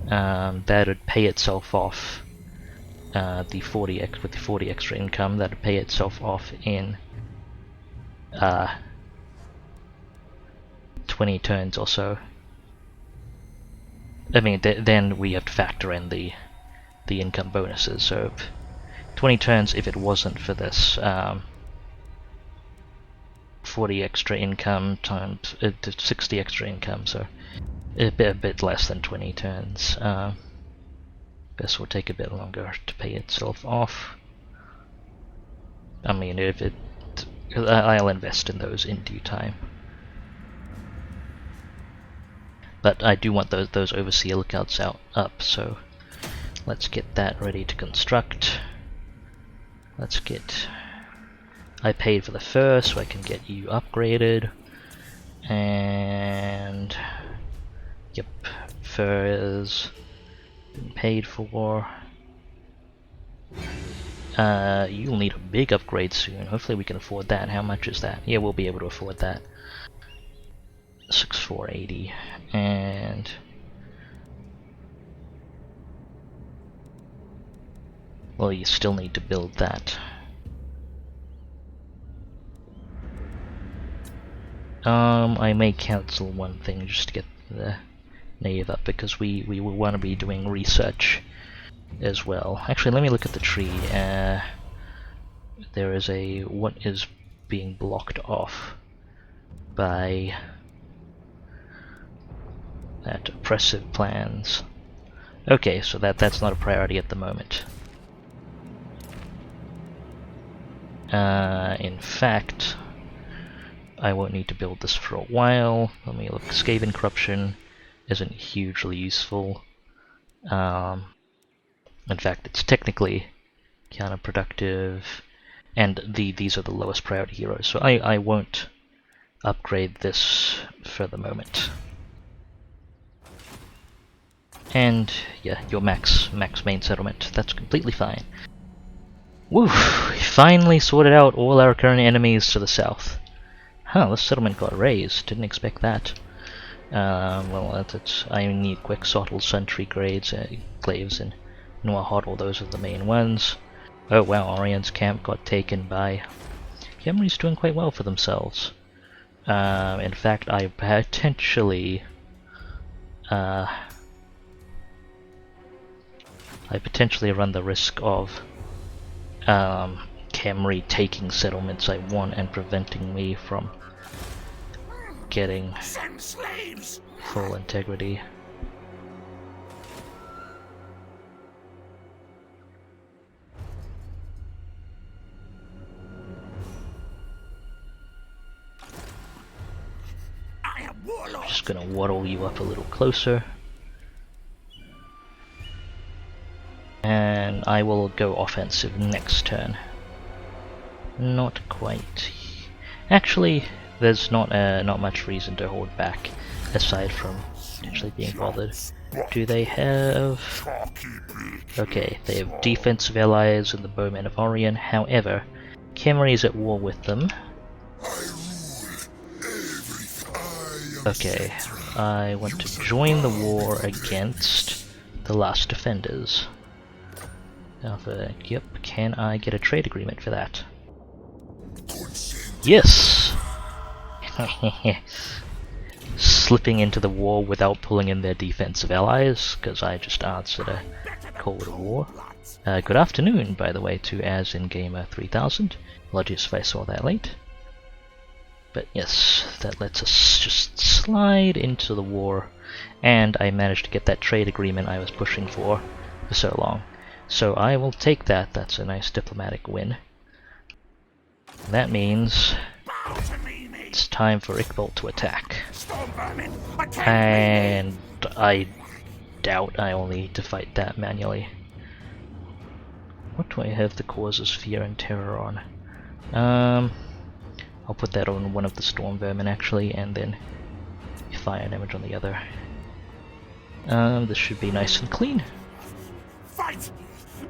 That would pay itself off. With the 40 extra income, that would pay itself off in 20 turns or so. I mean, then we have to factor in the income bonuses. So 20 turns if it wasn't for this. 40 extra income times 60 extra income, so a bit less than 20 turns. This will take a bit longer to pay itself off. I mean, I'll invest in those in due time. But I do want those Overseer Lookouts up, so let's get that ready to construct. Let's get... I paid for the first, so I can get you upgraded. And... Yep, furs been paid for. You'll need a big upgrade soon. Hopefully we can afford that. How much is that? Yeah, we'll be able to afford that. 6,480. And... well, you still need to build that. I may cancel one thing just to get the nave up, because we will want to be doing research as well. Actually, let me look at the tree. There is what is being blocked off by that oppressive plans. Okay, so that's not a priority at the moment. In fact, I won't need to build this for a while. Let me look. Skaven corruption isn't hugely useful. In fact, it's technically counterproductive, and these are the lowest priority heroes, so I won't upgrade this for the moment. And yeah, your max main settlement, that's completely fine. Woo! We finally sorted out all our current enemies to the south. Huh, this settlement got raised. Didn't expect that. Well, I need Quixotle, Sentry Glaives, and Noir those are the main ones. Oh wow, Orion's camp got taken by... Khemri's doing quite well for themselves. In fact, I potentially run the risk of Khemri taking settlements I want and preventing me from getting full integrity. I'm just gonna waddle you up a little closer. And I will go offensive next turn. Not quite. Actually, there's not much reason to hold back, aside from actually being bothered. Do they have... Okay, they have defensive allies and the Bowmen of Orion. However, Khemri is at war with them. Okay, I want to join the war against the Last Defenders. Yep, can I get a trade agreement for that? Yes! Slipping into the war without pulling in their defensive allies, because I just answered a call to war. Good afternoon, by the way, to As in Gamer 3000. Apologies if I saw that late. But yes, that lets us just slide into the war, and I managed to get that trade agreement I was pushing for so long. So I will take that. That's a nice diplomatic win. That means it's time for Iqbal to attack. And I doubt I will need to fight that manually. What do I have the causes fear and terror on? I'll put that on one of the storm vermin actually, and then fire damage on the other. This should be nice and clean. Fight!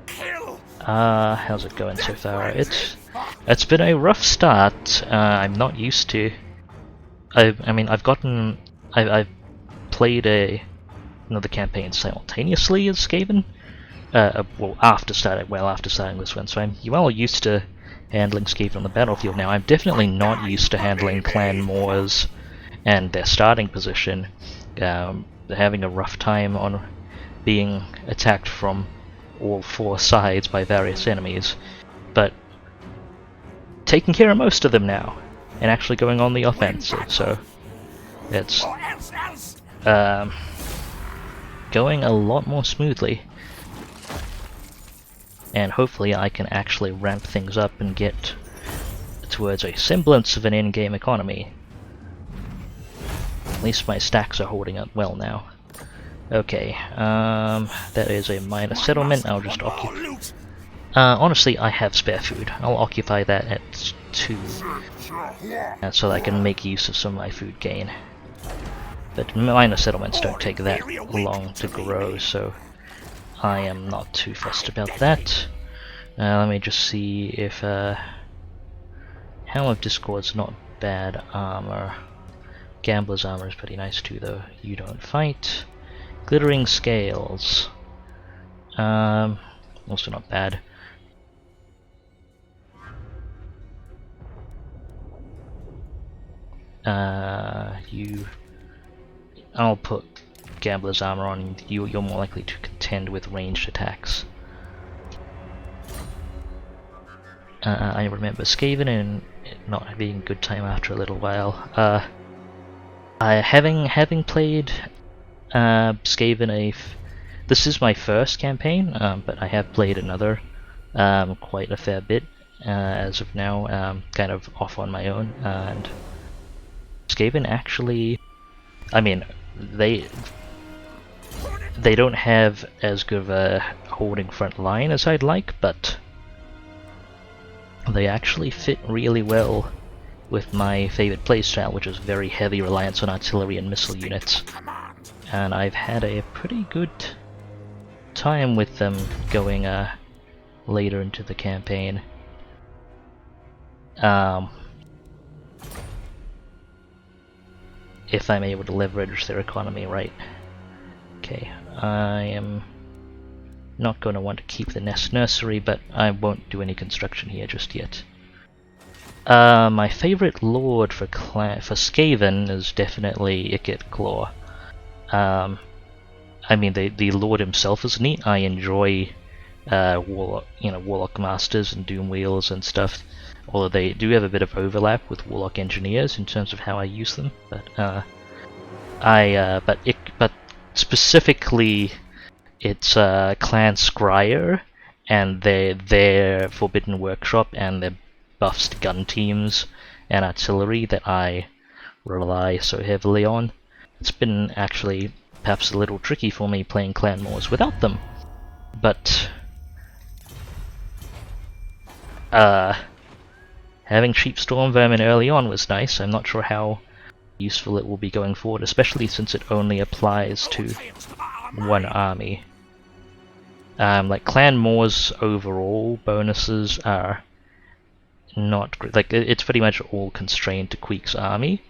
Kill! How's it going so far? It's been a rough start. I'm not used to. I mean, I've played another campaign simultaneously as Skaven. After starting this one, so I'm well used to handling Skaven on the battlefield now. I'm definitely not used to handling clan Moors and their starting position. They're having a rough time on being attacked from all four sides by various enemies, but taking care of most of them now, and actually going on the offensive, so it's going a lot more smoothly. And hopefully I can actually ramp things up and get towards a semblance of an in-game economy. At least my stacks are holding up well now. Okay, that is a minor settlement. I'll just occupy... honestly, I have spare food. I'll occupy that at 2, so that I can make use of some of my food gain. But minor settlements don't take that long to grow, so I am not too fussed about that. Let me just see if Helm of Discord's not bad armor. Gambler's armor is pretty nice too, though. You don't fight. Glittering Scales. Also not bad. I'll put Gambler's armor on. You're more likely to contend with ranged attacks. I remember Skaven and it not being a good time after a little while. Having played Skaven this is my first campaign, but I have played another quite a fair bit as of now, kind of off on my own, and Skaven actually, I mean, they don't have as good of a holding front line as I'd like, but they actually fit really well with my favorite playstyle, which is very heavy reliance on artillery and missile units. And I've had a pretty good time with them going later into the campaign. If I'm able to leverage their economy right. Okay, I am not going to want to keep the nest nursery, but I won't do any construction here just yet. My favorite lord for Skaven is definitely Ikit Claw. I mean, the lord himself is neat. I enjoy Warlock Masters and Doom Wheels and stuff. Although they do have a bit of overlap with Warlock Engineers in terms of how I use them, but but specifically, it's Clan Scryer and their Forbidden Workshop and their buffed gun teams and artillery that I rely so heavily on. It's been actually perhaps a little tricky for me playing Clan Wars without them, but having cheap Storm Vermin early on was nice. I'm not sure how useful it will be going forward, especially since it only applies to one army. Like Clan War's overall bonuses are not great. Like it's pretty much all constrained to Queek's army.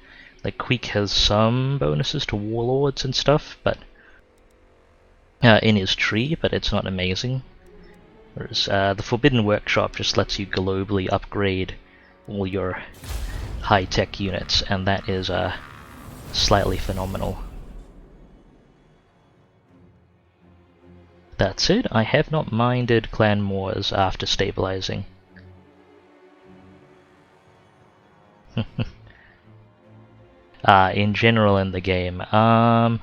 Like Queek has some bonuses to warlords and stuff, but in his tree, but it's not amazing. Whereas the Forbidden Workshop just lets you globally upgrade all your high-tech units, and that is slightly phenomenal. That's it. I have not minded Clan Wars after stabilizing. In general in the game, I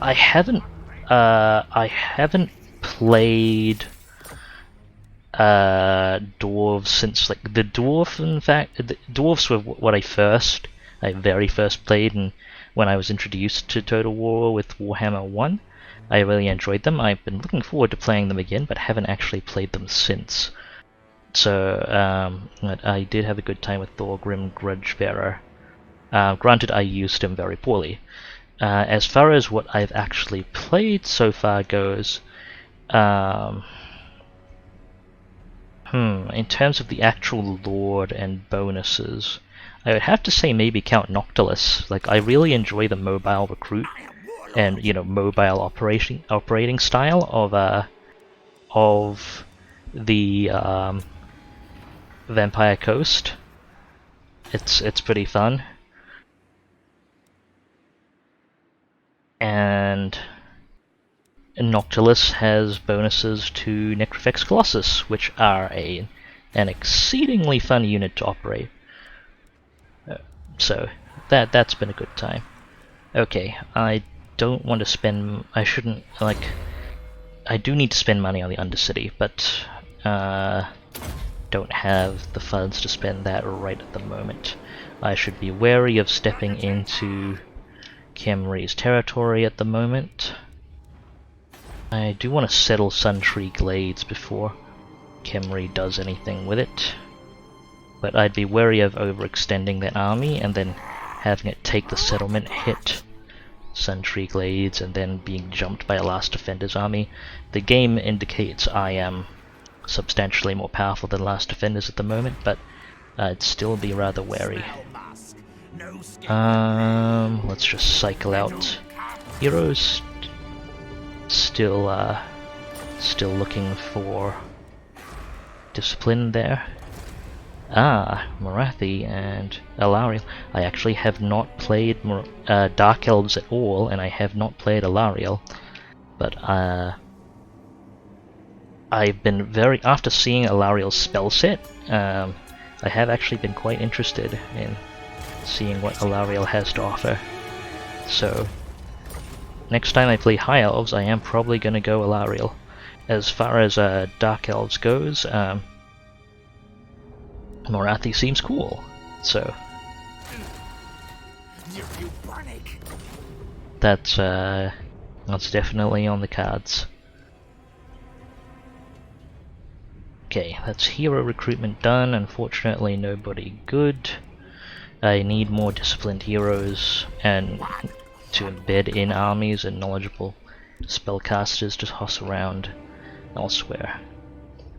haven't played dwarves since like the dwarf. In fact, the dwarves were what I very first played, and when I was introduced to Total War with Warhammer 1, I really enjoyed them. I've been looking forward to playing them again, but haven't actually played them since. So I did have a good time with Thorgrim Grudgebearer. Granted, I used him very poorly. As far as what I've actually played so far goes, in terms of the actual lord and bonuses, I would have to say maybe Count Noctilus. Like, I really enjoy the mobile recruit and mobile operating style of the Vampire Coast. It's pretty fun. And Noctilus has bonuses to Necrofex Colossus, which are an exceedingly fun unit to operate. So that's been a good time. Okay, I don't want to spend. I shouldn't like. I do need to spend money on the Undercity, but don't have the funds to spend that right at the moment. I should be wary of stepping into Khemri's territory at the moment. I do want to settle Suntree Glades before Khemri does anything with it, but I'd be wary of overextending that army and then having it take the settlement, hit Suntree Glades, and then being jumped by a Last Defender's army. The game indicates I am substantially more powerful than Last Defenders at the moment, but I'd still be rather wary. Let's just cycle out heroes. Still looking for discipline there. Morathi and Alariel. I actually have not played Dark Elves at all, and I have not played Alariel, but I've been after seeing Alariel's spell set, I have actually been quite interested in seeing what Alariel has to offer. So next time I play High Elves, I am probably going to go Alariel. As far as Dark Elves goes, Morathi seems cool, so that's definitely on the cards. Okay, that's hero recruitment done. Unfortunately, nobody good. I need more disciplined heroes and to embed in armies and knowledgeable spellcasters to toss around. elsewhere.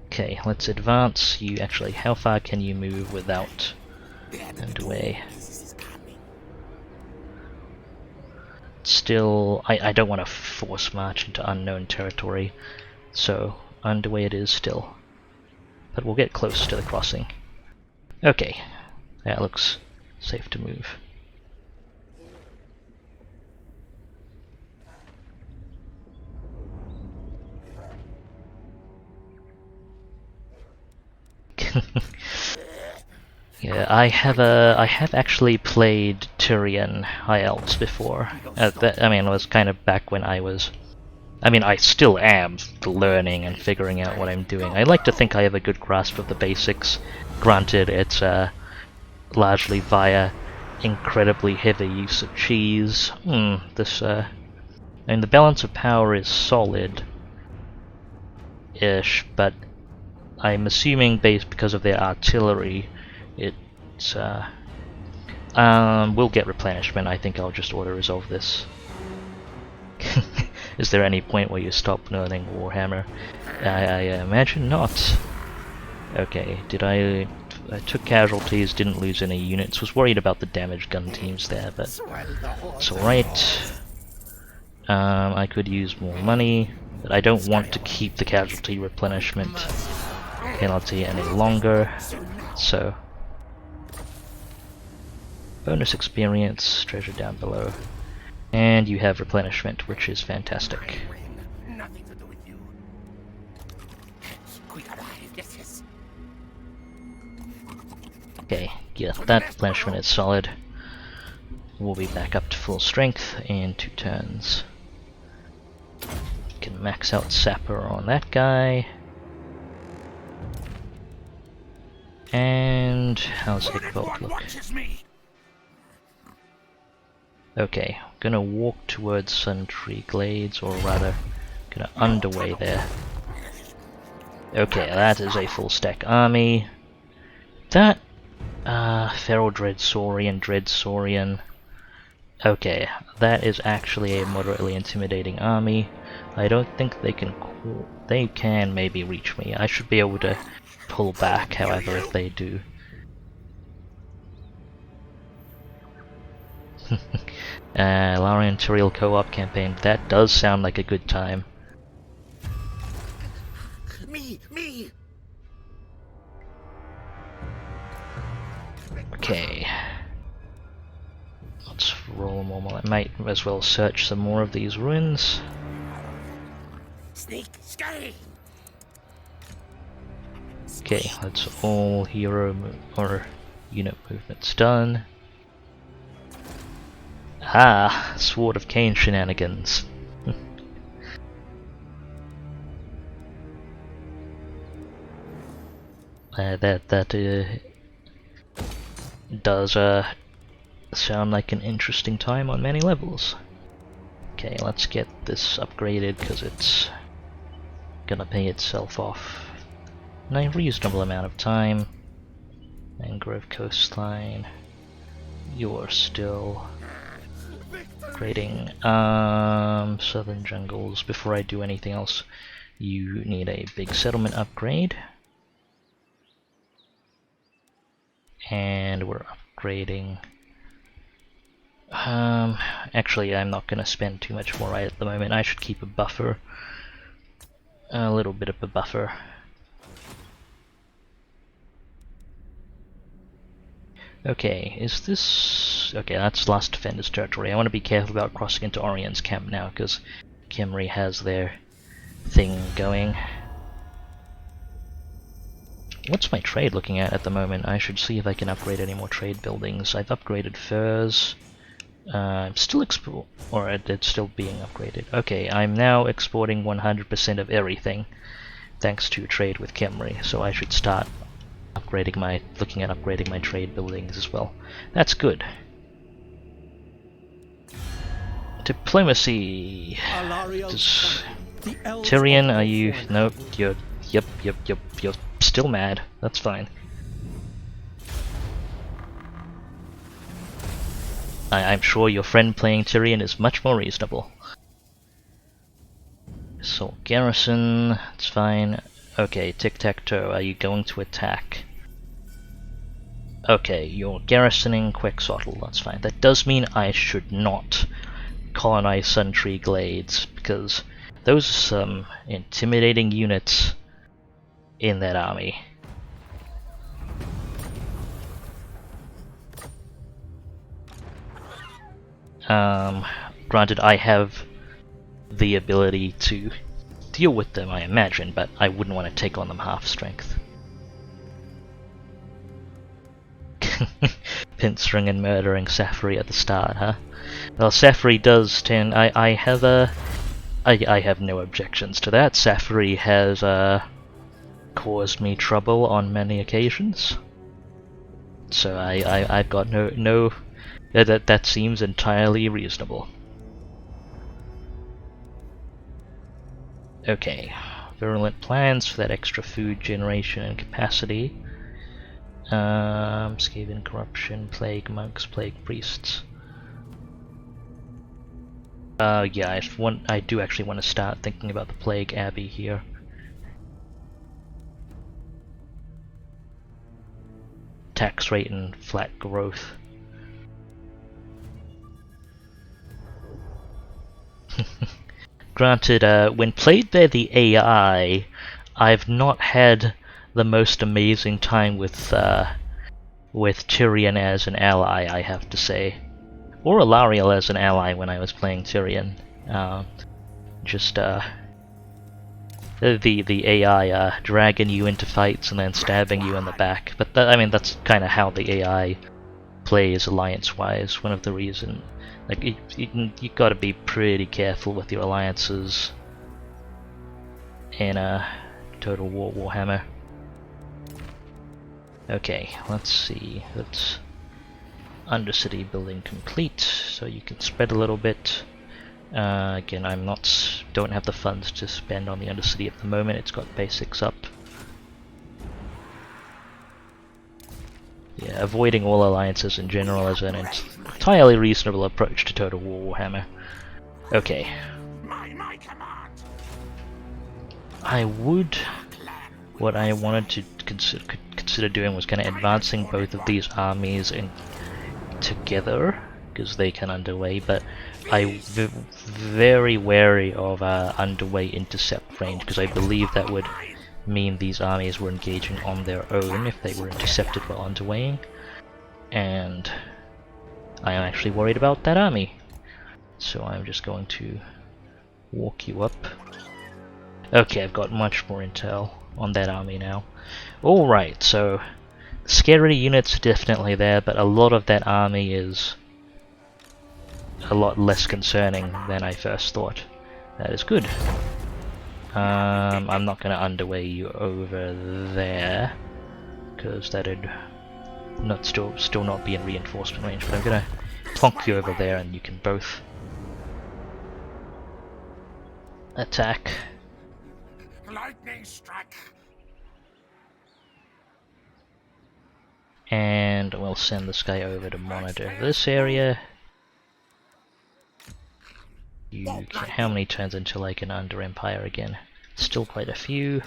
Okay, let's advance. You actually, how far can you move without underway? Still, I don't want to force march into unknown territory, so underway it is still. But we'll get close to the crossing. Okay, that looks safe to move. Yeah, I have actually played Tyrian High Elves before. I mean, it was kind of back when I was. I mean, I still am learning and figuring out what I'm doing. I like to think I have a good grasp of the basics. Granted, it's largely via incredibly heavy use of cheese. I mean, the balance of power is solid-ish, but I'm assuming because of their artillery, it's we'll get replenishment. I think I'll just auto-resolve this. Is there any point where you stop learning Warhammer? I imagine not. Okay, I took casualties, didn't lose any units, was worried about the damaged gun teams there, but it's alright. I could use more money, but I don't want to keep the casualty replenishment penalty any longer, so bonus experience, treasure down below, and you have replenishment, which is fantastic. Nothing to do with you. Queek alive, yes. Okay, yeah, that replenishment is solid. We'll be back up to full strength in 2 turns. Can max out Sapper on that guy. And how's Hickbolt look? Okay, gonna walk towards Suntree Glades, or rather, gonna underway there. Okay, that is a full stack army. That, Feral Dreadsaurian. Okay, that is actually a moderately intimidating army. I don't think they can maybe reach me. I should be able to pull back, however, if they do. Larian Tyrrell co-op campaign. That does sound like a good time. Me! Okay. Let's roll more. I might as well search some more of these ruins. Sneak, scurry! Okay, that's all hero or unit movements done. Ah, Sword of Cain shenanigans. That does sound like an interesting time on many levels. Okay, let's get this upgraded because it's gonna pay itself off in a reasonable amount of time. Mangrove Coastline. You're still upgrading. Southern Jungles. Before I do anything else, you need a big settlement upgrade. And we're upgrading. Actually, I'm not going to spend too much more right at the moment. I should keep a buffer. A little bit of a buffer. Okay, is this... Okay, that's Last Defender's territory. I want to be careful about crossing into Orion's camp now, because Khemri has their thing going. What's my trade looking at the moment? I should see if I can upgrade any more trade buildings. I've upgraded furs. I'm still it's still being upgraded. Okay, I'm now exporting 100% of everything, thanks to trade with Khemri. So I should start looking at upgrading my trade buildings as well. That's good. Diplomacy. Tyrian, are you? Nope. Yep. You're still mad. That's fine. I'm sure your friend playing Tyrian is much more reasonable. Assault garrison, it's fine. Okay, tic-tac-toe, are you going to attack? Okay, you're garrisoning Quetzalcoatl, that's fine. That does mean I should not colonize Suntree Glades, because those are some intimidating units in that army. Granted, I have the ability to deal with them, I imagine, but I wouldn't want to take on them half strength. Pinstring and murdering Safri at the start, huh? Well, Safri does tend. I have no objections to that. Safri has caused me trouble on many occasions, so I've got no. That seems entirely reasonable. Okay, virulent plants for that extra food generation and capacity. Skaven corruption, plague monks, plague priests. Yeah, I do actually want to start thinking about the plague abbey here. Tax rate and flat growth. Granted, when played by the AI, I've not had the most amazing time with Tyrion as an ally, I have to say. Or Alariel as an ally when I was playing Tyrion. The AI dragging you into fights and then stabbing you in the back. But I mean, that's kind of how the AI plays alliance-wise. One of the reasons, like, you got to be pretty careful with your alliances in Total War Warhammer. Okay, let's see. That's Undercity building complete, so you can spread a little bit. Again, don't have the funds to spend on the Undercity at the moment. It's got basics up. Yeah, avoiding all alliances in general is an entirely reasonable approach to Total War Warhammer. Okay. What I wanted to consider doing was kind of advancing both of these armies together, because they can underway, but I'm very wary of underway intercept range, because I believe that would mean these armies were engaging on their own if they were intercepted while underwaying, and I am actually worried about that army. So I'm just going to walk you up. Okay, I've got much more intel on that army now. Alright, so scary units are definitely there, but a lot of that army is a lot less concerning than I first thought. That is good. I'm not going to underway you over there, because that'd still not be in reinforcement range, but I'm going to plonk you over there and you can both attack. Lightning strike. And we'll send this guy over to monitor this area. How many turns until I can under Empire again? Still quite a few.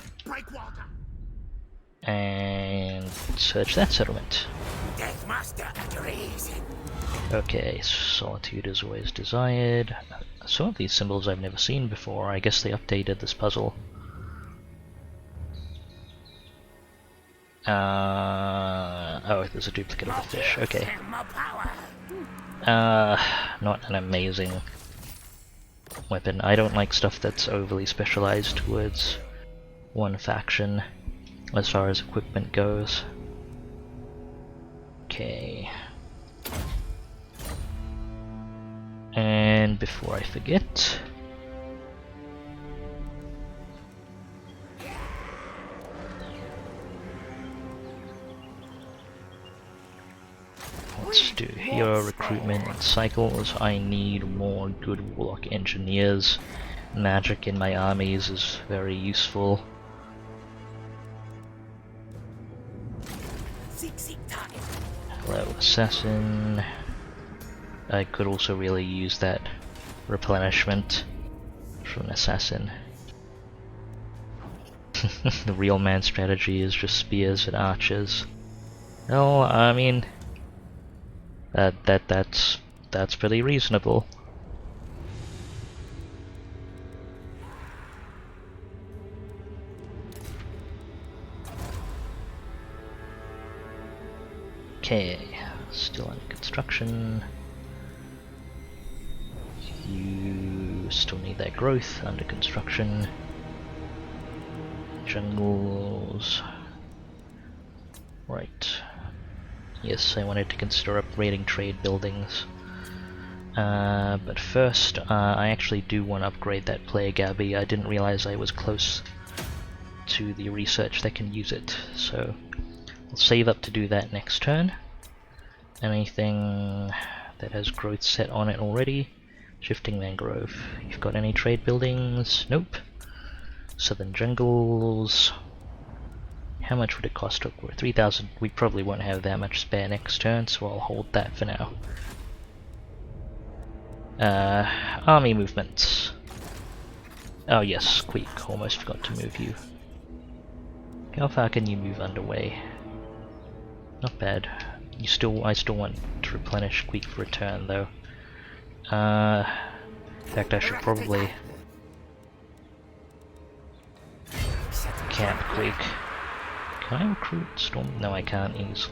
And search that settlement. Okay, Solitude is always desired. Some of these symbols I've never seen before. I guess they updated this puzzle. Oh, there's a duplicate of the fish. Okay. Not an amazing weapon. I don't like stuff that's overly specialized towards one faction as far as equipment goes. Okay. And before I forget, let's do hero recruitment and cycles. I need more good warlock engineers. Magic in my armies is very useful. Hello, assassin. I could also really use that replenishment from an assassin. The real man strategy is just spears and archers. Well, I mean, that's pretty reasonable. Okay, still under construction. You still need that growth, under construction. Jungles. Right. Yes, I wanted to consider upgrading trade buildings. But first, I actually do want to upgrade that plague abbey. I didn't realize I was close to the research that can use it, so I'll save up to do that next turn. Anything that has growth set on it already? Shifting mangrove. You've got any trade buildings? Nope. Southern jungles. How much would it cost to upgrade? 3,000. We probably won't have that much spare next turn, so I'll hold that for now. Army movements. Oh yes, Queek. Almost forgot to move you. How far can you move underway? Not bad. I still want to replenish Queek for a turn though. In fact, I should probably camp Queek. Can I recruit Storm? No, I can't use.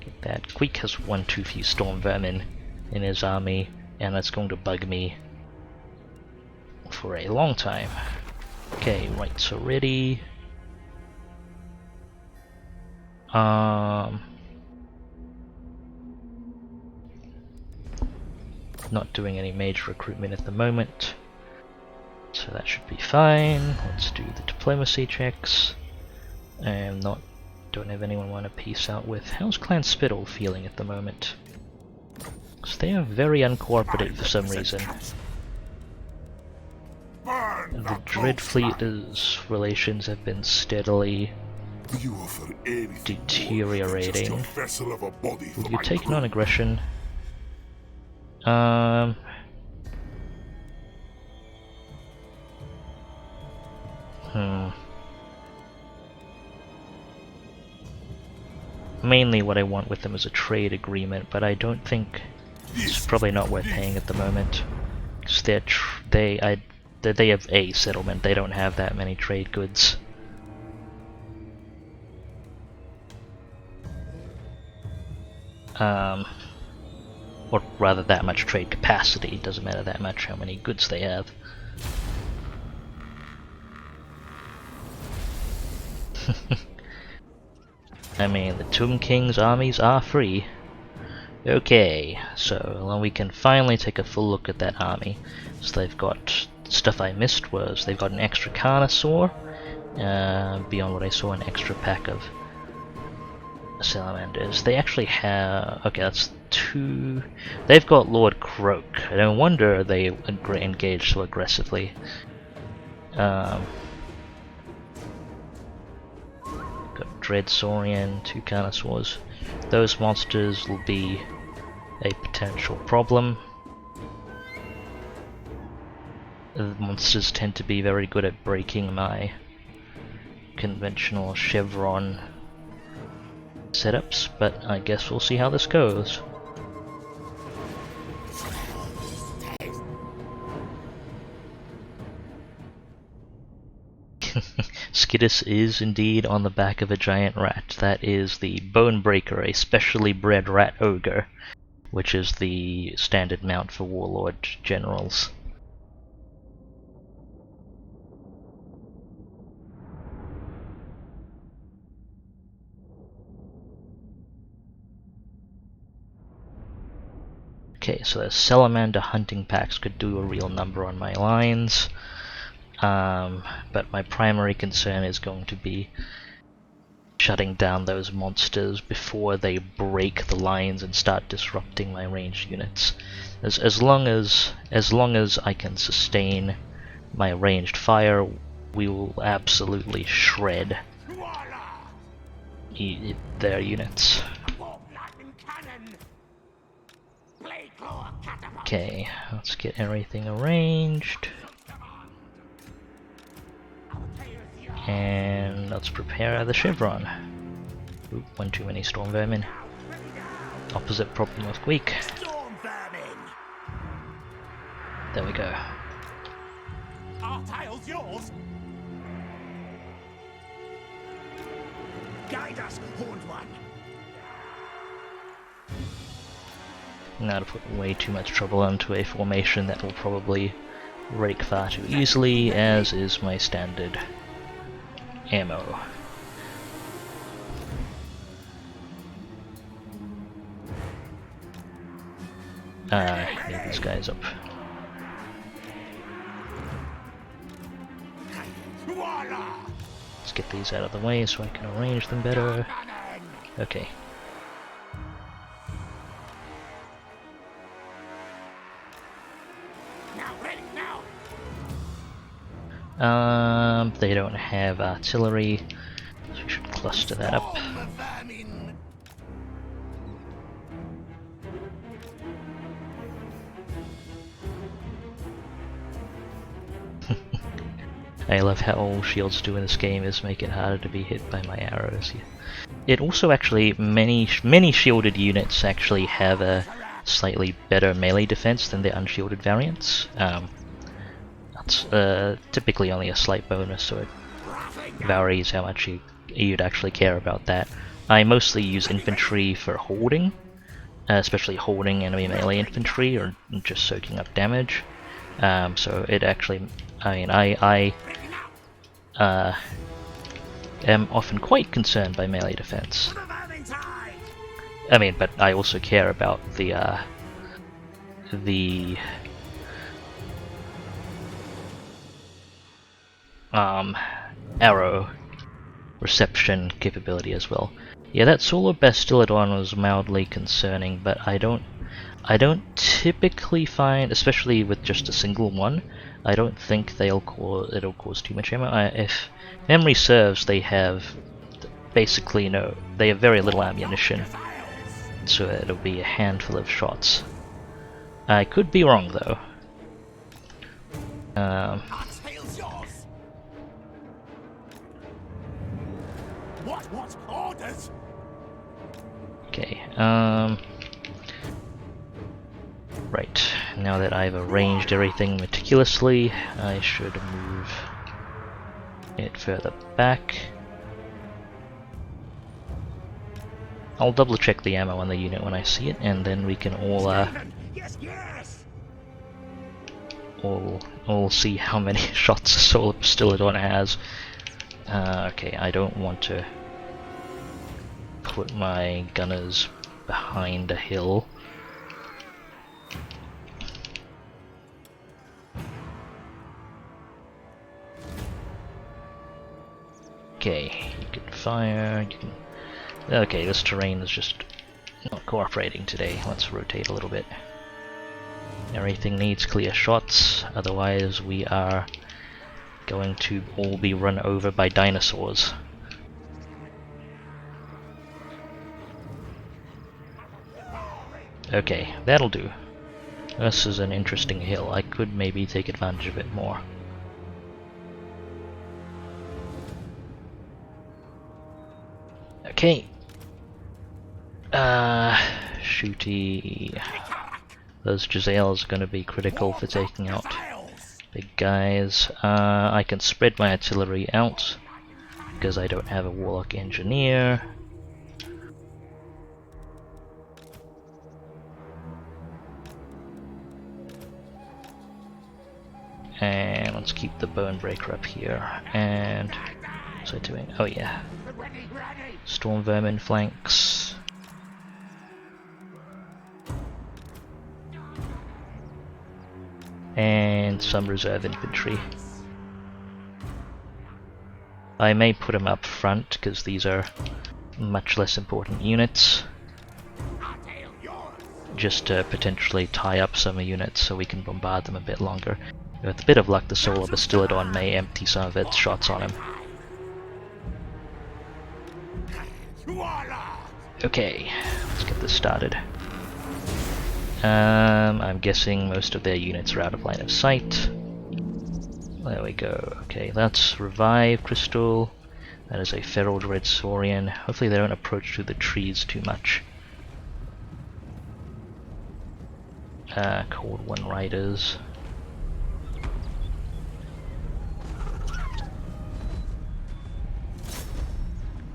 Get that. Queek has one too few Storm Vermin in his army, and that's going to bug me for a long time. Okay, right, so ready. Not doing any major recruitment at the moment, so that should be fine. Let's do the diplomacy checks. Don't have anyone want to peace out with. How's Clan Spittle feeling at the moment? Because they are very uncooperative for some reason. The Dreadfleet's relations have been steadily deteriorating. Will you take non-aggression? Mainly what I want with them is a trade agreement, but I don't think it's probably not worth paying at the moment. Because they have a settlement, they don't have that many trade goods. Or rather that much trade capacity, it doesn't matter that much how many goods they have. I mean, the Tomb King's armies are free. Okay, so we can finally take a full look at that army. So they've got, stuff I missed was, they've got an extra Carnosaur, beyond what I saw, an extra pack of Salamanders. They actually have, okay, that's 2, they've got Lord Croak. No wonder they engage so aggressively. Got Dreadsaurian, 2 Carnosaurs. Those monsters will be a potential problem. The monsters tend to be very good at breaking my conventional chevron setups, but I guess we'll see how this goes. Skittis is indeed on the back of a giant rat. That is the Bonebreaker, a specially bred rat ogre, which is the standard mount for warlord generals. Okay, so the salamander hunting packs could do a real number on my lines. But my primary concern is going to be shutting down those monsters before they break the lines and start disrupting my ranged units. As long as I can sustain my ranged fire, we will absolutely shred their units. Okay, let's get everything arranged. And let's prepare the chevron. Oop, one too many storm vermin. Opposite problem with Queek. Storm vermin. There we go. Our tile's yours. Guide us, Horned One. Now to put way too much trouble into a formation that will probably rake far too easily, as is my standard ammo. Need these guys up. Let's get these out of the way so I can arrange them better. Okay. They don't have artillery, so we should cluster that up. I love how all shields do in this game is make it harder to be hit by my arrows. It also actually, many shielded units actually have a slightly better melee defense than their unshielded variants. That's typically only a slight bonus, so it varies how much you'd actually care about that. I mostly use infantry for holding, especially holding enemy melee infantry or just soaking up damage. So it actually, I mean, I am often quite concerned by melee defense. I mean, but I also care about the arrow reception capability as well. Yeah, that Solar Bastillodon was mildly concerning, but I don't typically find, especially with just a single one, I don't think it'll cause too much ammo. If memory serves, they have basically they have very little ammunition, so it'll be a handful of shots. I could be wrong though. What orders? Okay, right, now that I've arranged everything meticulously, I should move it further back. I'll double check the ammo on the unit when I see it, and then we can all see how many shots a Solar Bastillodon has. Okay, I don't want to put my gunners behind a hill. Okay, you can fire, you can... Okay, this terrain is just not cooperating today. Let's rotate a little bit. Everything needs clear shots, otherwise we are going to all be run over by dinosaurs. Okay, that'll do. This is an interesting hill. I could maybe take advantage of it more. Okay. Shooty. Those Giselles are going to be critical for taking out big guys. I can spread my artillery out because I don't have a Warlock Engineer. And let's keep the Bone Breaker up here. And what's I doing? Oh yeah. Storm Vermin flanks. And some reserve infantry. I may put them up front because these are much less important units. Just to potentially tie up some units so we can bombard them a bit longer. With a bit of luck, the Solar Bastillodon may empty some of its shots on him. Okay, let's get this started. I'm guessing most of their units are out of line of sight. There we go. Okay, that's Revive Crystal. That is a Feral Red Saurian. Hopefully they don't approach through the trees too much. Cold One Riders.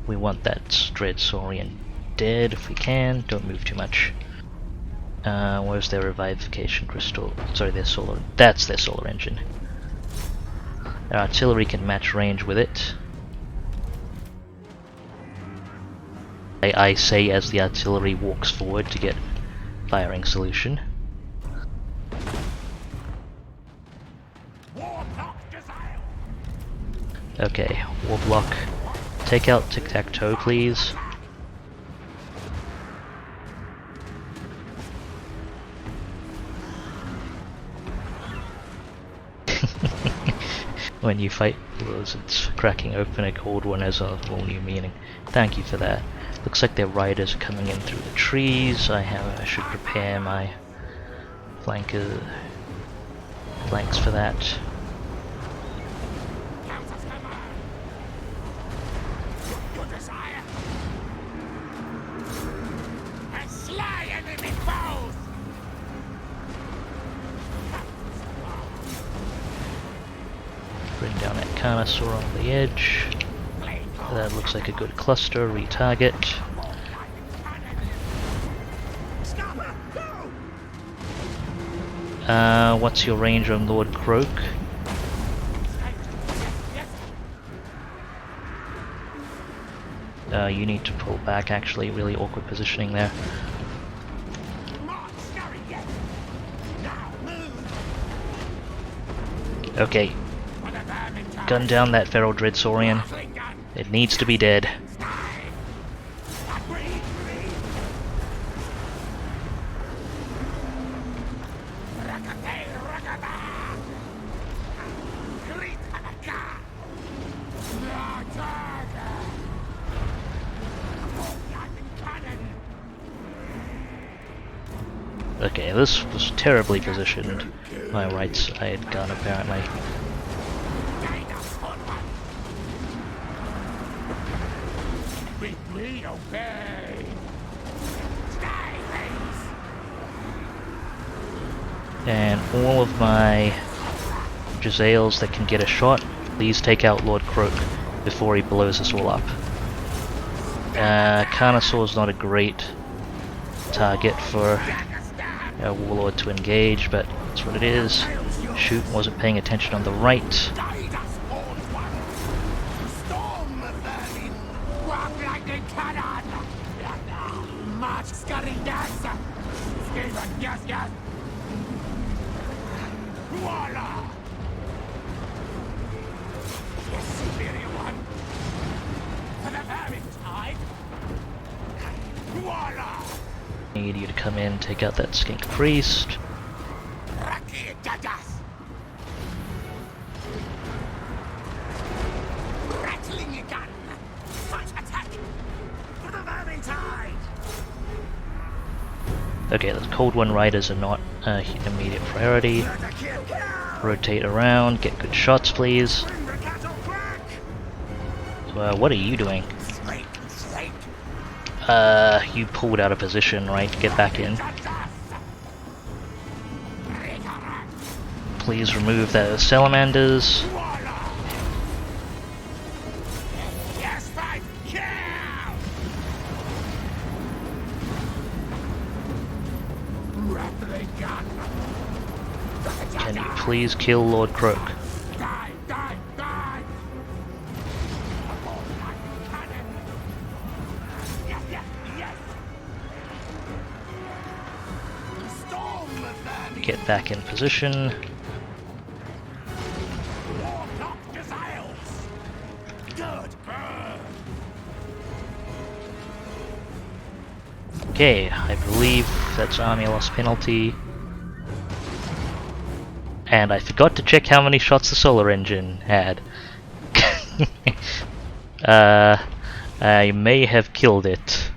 We want that Dread Saurian dead if we can. Don't move too much. Where's their Revivification Crystal? Sorry, their solar. That's their solar engine. Their artillery can match range with it. I say as the artillery walks forward to get firing solution. Okay, Warblock. Take out Tic-Tac-Toe, please. When you fight lizards, cracking open a cold one has a whole new meaning. Thank you for that. Looks like their riders are coming in through the trees. I should prepare my flanks for that. Bring down that Carnosaur on the edge. That looks like a good cluster. Retarget. What's your range on Lord Croak? You need to pull back, actually. Really awkward positioning there. Okay. Gun down that Feral Dread Saurian. It needs to be dead. Okay, this was terribly positioned. My right side gun, apparently. And all of my Jezzails that can get a shot, please take out Lord Croak before he blows us all up. Carnosaur is not a great target for a Warlord to engage, but that's what it is. Shoot, wasn't paying attention on the right. Need you to come in, take out that skink priest. Okay, the Cold One Riders are not immediate priority. Rotate around, get good shots, please. What are you doing? You pulled out of position, right? Get back in. Please remove the salamanders. Can you please kill Lord Croak? Get back in position. Okay, I believe that's army loss penalty. And I forgot to check how many shots the solar engine had. I may have killed it.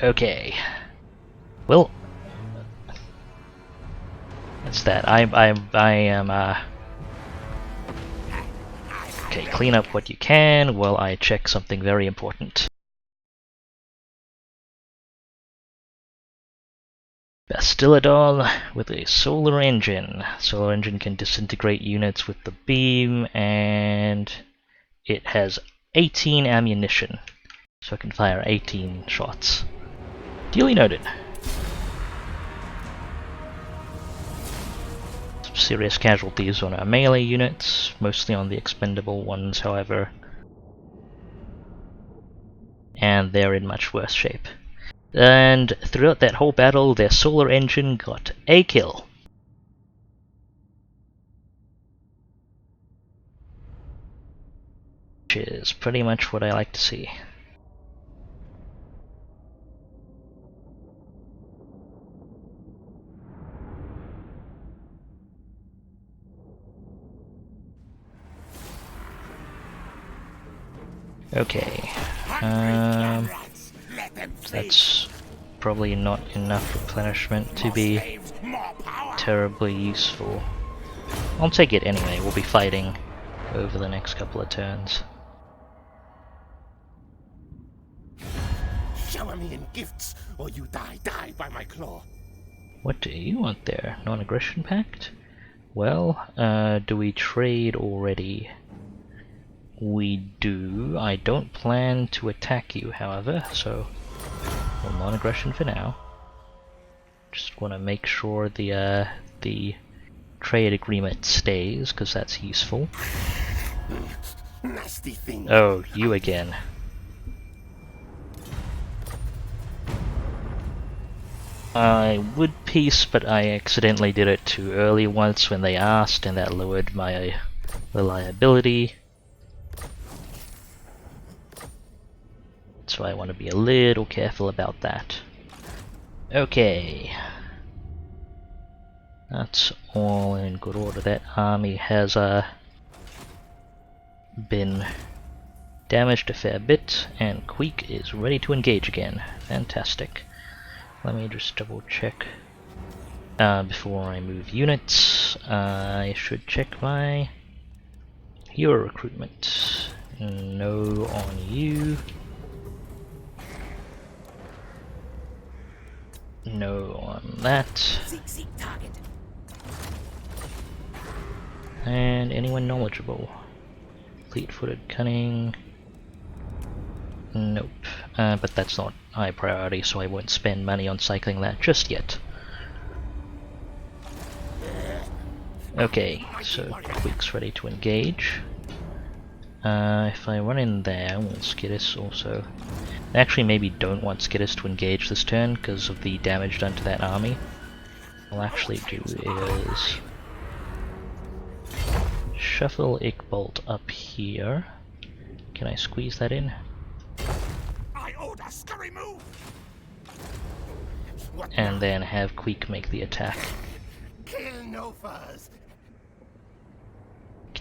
Okay. Well, that's that. I am okay. Clean up what you can while I check something very important. Bastillidol with a solar engine. Solar engine can disintegrate units with the beam, and it has 18 ammunition, so I can fire 18 shots. Duly noted. Some serious casualties on our melee units, mostly on the expendable ones, however, and they're in much worse shape. And throughout that whole battle, their solar engine got a kill. Which is pretty much what I like to see. Okay, that's probably not enough replenishment to be terribly useful. I'll take it anyway, we'll be fighting over the next couple of turns. Shower me in gifts, or you die by my claw. What do you want there? Non-aggression pact? Well, do we trade already? We do. I don't plan to attack you, however, so well, non-aggression for now. Just want to make sure the trade agreement stays, because that's useful. Nasty thing. Oh, you again. I would peace, but I accidentally did it too early once when they asked, and that lowered my reliability. So I want to be a little careful about that. Okay. That's all in good order. That army has been damaged a fair bit, and Queek is ready to engage again. Fantastic. Let me just double check before I move units. I should check my hero recruitment. No on you. No on that. And anyone knowledgeable? Fleet-footed, cunning. Nope. But that's not high priority, so I won't spend money on cycling that just yet. Okay, so Queek's ready to engage. If I run in there, will Skittis also... I actually maybe don't want Skittis to engage this turn because of the damage done to that army. What I'll actually do is... shuffle Ickbolt up here. Can I squeeze that in? I order scurry move. And then have Queek make the attack. Kill no furs.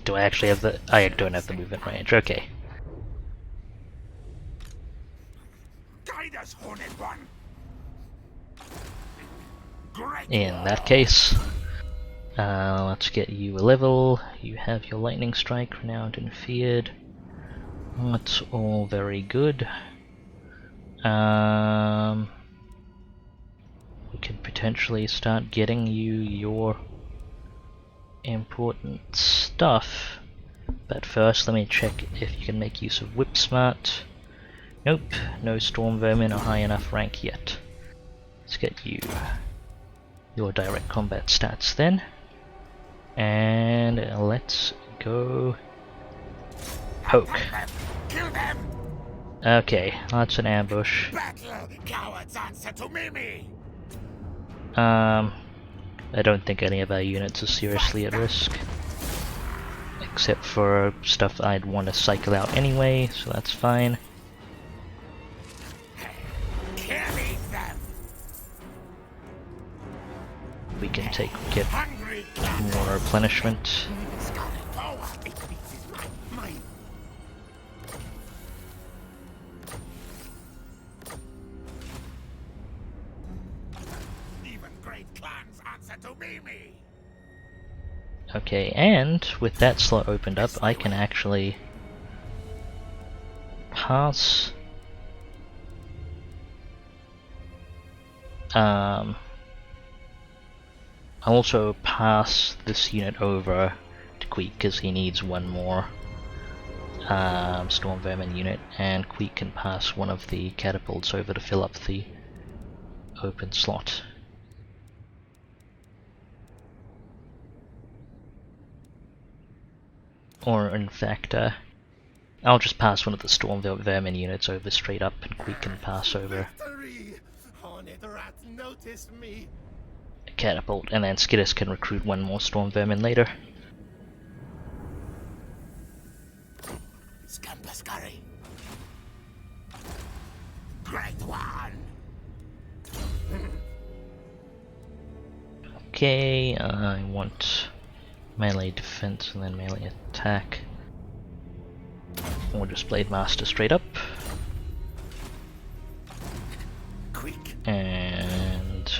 Do I actually have the... I don't have the movement range, okay. Guide us, Hornet One. Great. In that case, let's get you a level. You have your lightning strike renowned and feared. That's all very good. We could potentially start getting you your important stuff, but first let me check if you can make use of Whip Smart. Nope, no Storm Vermin are high enough rank yet. Let's get you your direct combat stats then, and let's go poke. Kill them. Okay, that's an ambush. Battle, cowards answer to Mimi. I don't think any of our units are seriously at risk, except for stuff I'd want to cycle out anyway, so that's fine. Killing them. We can get more replenishment. Scarlet power. It is mine. ones answer to Mimi. Okay, and with that slot opened up, I can actually pass I'll also pass this unit over to Queek because he needs one more Storm Vermin unit, and Queek can pass one of the catapults over to fill up the open slot. Or in fact, I'll just pass one of the Storm Vermin units over straight up, and Queek can pass over a catapult, and then Skittis can recruit one more Storm Vermin later. Scampuscurry. Great one. Okay, I want melee defense and then melee attack. Or just Blade Master straight up. Queek. And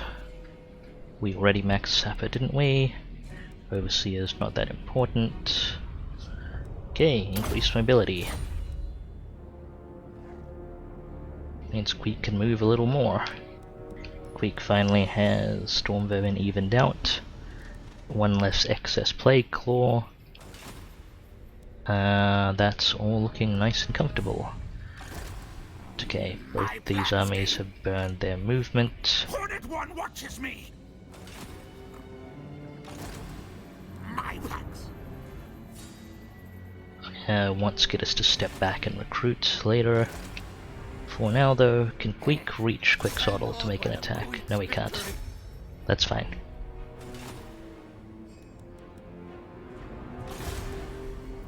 we already maxed Sapper, didn't we? Overseer's not that important. Okay, increased mobility. Means Queek can move a little more. Queek finally has Storm Vermin evened out. One less excess Plague Claw. That's all looking nice and comfortable. Okay, both these armies have burned their movement. Hornet one watches me. My plans. Want Skittis to step back and recruit later. For now though, can Queek reach Quixotle to make an attack? No, he can't. That's fine.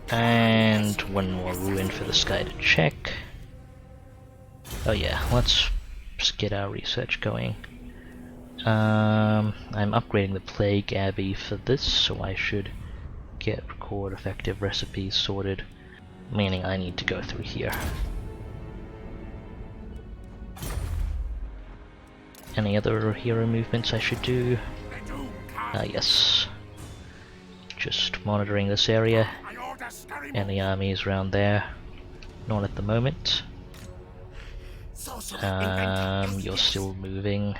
And one more ruin for this guy to check. Oh yeah, let's just get our research going. I'm upgrading the Plague Abbey for this, so I should get record effective recipes sorted, meaning I need to go through here. Any other hero movements I should do? Yes. Just monitoring this area and the armies around there. Not at the moment. You're still moving.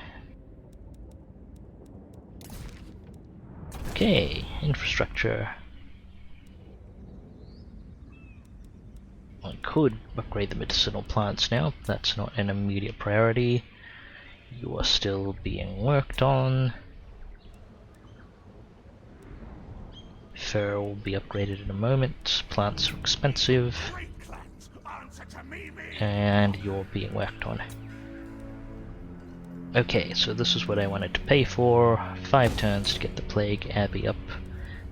Okay, infrastructure. I could upgrade the medicinal plants now, but that's not an immediate priority. You are still being worked on. Fur will be upgraded in a moment. Plants are expensive. And you're being worked on. Okay, so this is what I wanted to pay for. 5 turns to get the Plague Abbey up.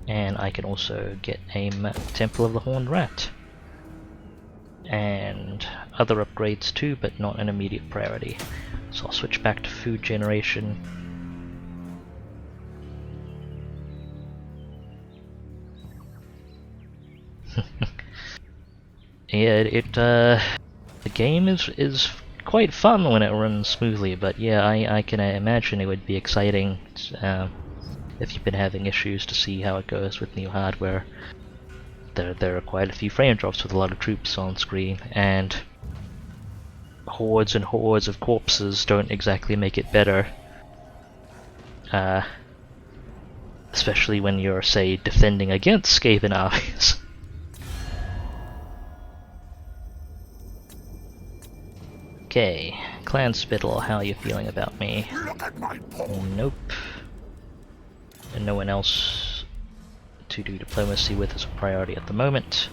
And I can also get a Temple of the Horned Rat. And other upgrades too, but not an immediate priority. So I'll switch back to food generation. Yeah, the game is quite fun when it runs smoothly, but yeah, I can imagine it would be exciting if you've been having issues to see how it goes with new hardware. There are quite a few frame drops with a lot of troops on screen, and hordes and hordes of corpses don't exactly make it better. Especially when you're, say, defending against Skaven armies. Okay, Clan Spittle, how are you feeling about me? Nope. And no one else to do diplomacy with as a priority at the moment.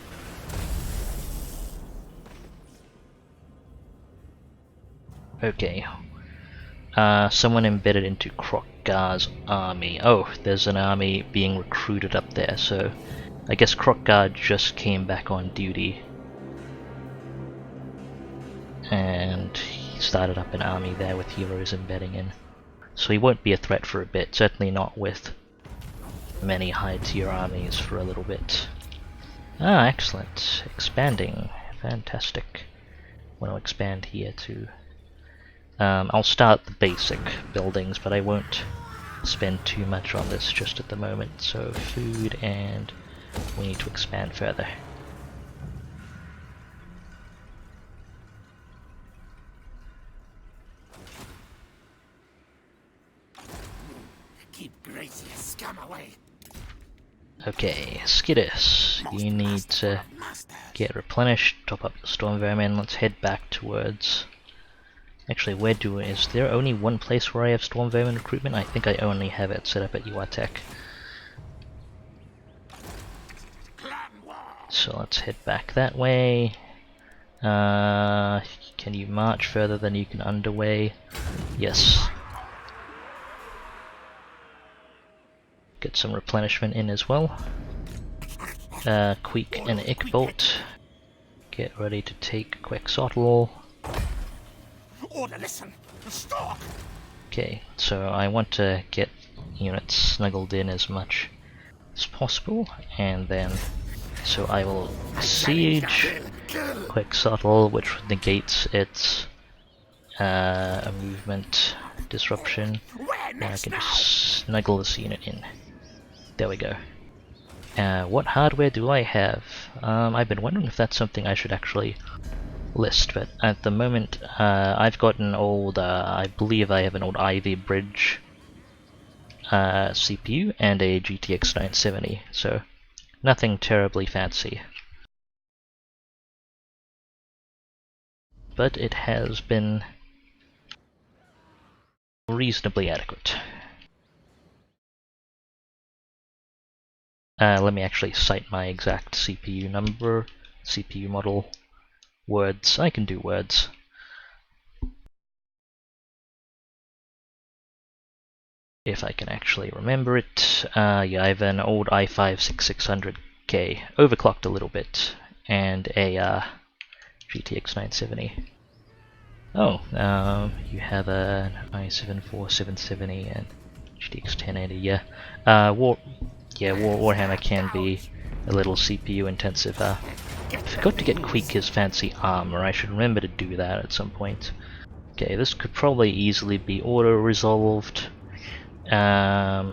Okay. Someone embedded into Krokgar's army. Oh, there's an army being recruited up there, so I guess Krokgar just came back on duty. And he started up an army there with heroes embedding in. So he won't be a threat for a bit, certainly not with many high tier armies for a little bit. Ah, excellent. Expanding. Fantastic. Want to expand here too. I'll start the basic buildings, but I won't spend too much on this just at the moment. So food, and we need to expand further. Keep Gracie scum away. Okay, Skittis, you need to get replenished, top up your storm vermin. Let's head back towards... Actually, is there only one place where I have storm vermin recruitment? I think I only have it set up at Uatech. So let's head back that way. Can you march further than you can underway? Yes. Get some replenishment in as well. Queek and Ickbolt. Get ready to take Quetzalcoatl. Order, listen. Stop. Okay, so I want to get units snuggled in as much as possible, and then so I will siege Quetzalcoatl, which negates its movement disruption. And I can just snuggle this unit in. There we go. What hardware do I have? I've been wondering if that's something I should actually list, but at the moment I've got an old, I believe I have an old Ivy Bridge CPU and a GTX 970, so nothing terribly fancy. But it has been reasonably adequate. Let me actually cite my exact CPU number, CPU model, words. I can do words. If I can actually remember it. Yeah, I have an old i5-6600K, overclocked a little bit, and a GTX 970. Oh, you have an i7-4770 and GTX 1080, yeah. Warhammer can be a little CPU intensive. I forgot to get Queek his fancy armor. I should remember to do that at some point. Okay, this could probably easily be auto-resolved. Let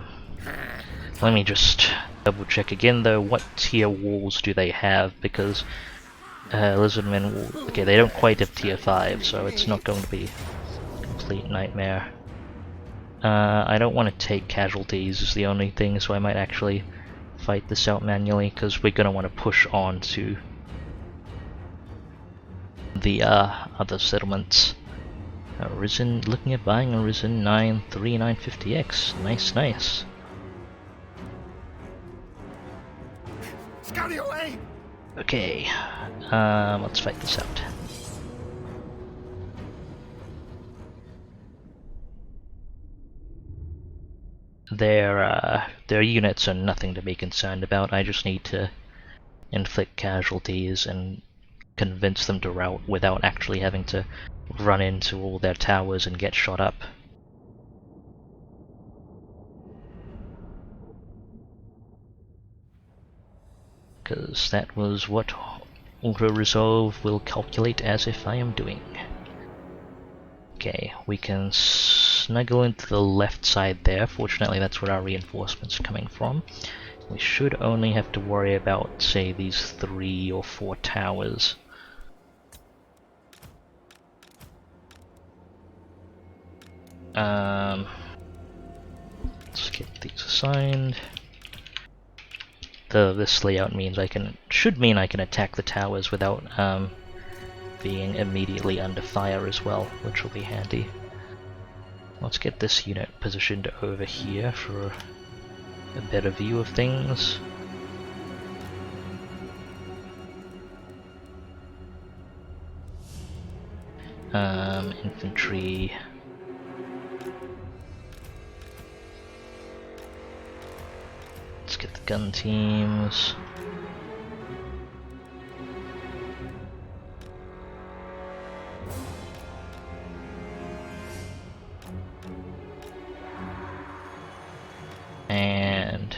me just double check again though, what tier walls do they have, because Lizardmen, okay, they don't quite have tier 5, so it's not going to be a complete nightmare. I don't want to take casualties is the only thing, so I might actually fight this out manually, because we're going to want to push on to the other settlements. Risen, looking at buying a Risen 93950X. Nice, nice. Scurry away. Okay, let's fight this out. Their units are nothing to be concerned about. I just need to inflict casualties and convince them to rout without actually having to run into all their towers and get shot up. Because that was what auto-resolve will calculate as if I am doing. Okay, we can snuggle into the left side there. Fortunately, that's where our reinforcements are coming from. We should only have to worry about, say, these 3 or 4 towers. Let's get these assigned. This layout means should mean I can attack the towers without being immediately under fire as well, which will be handy. Let's get this unit positioned over here for a better view of things. Infantry. Let's get the gun teams. And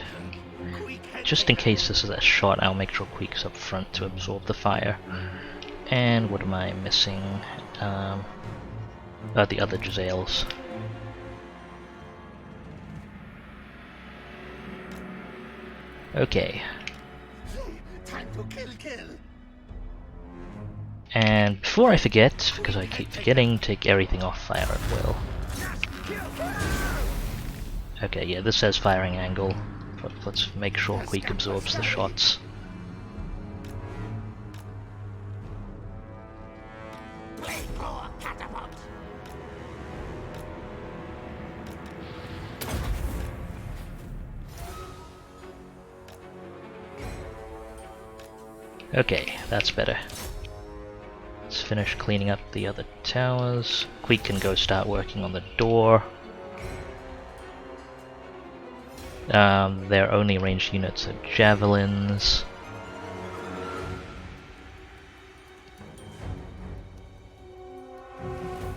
just in case this is a shot, I'll make sure Queek's up front to absorb the fire. And what am I missing? The other Jezzails. Okay. Time to kill. And before I forget, because I keep forgetting, take everything off fire at will. Okay, yeah, this says firing angle, but let's make sure Queek absorbs the shots. Okay, that's better. Let's finish cleaning up the other towers. Queek can go start working on the door. Their only ranged units are javelins.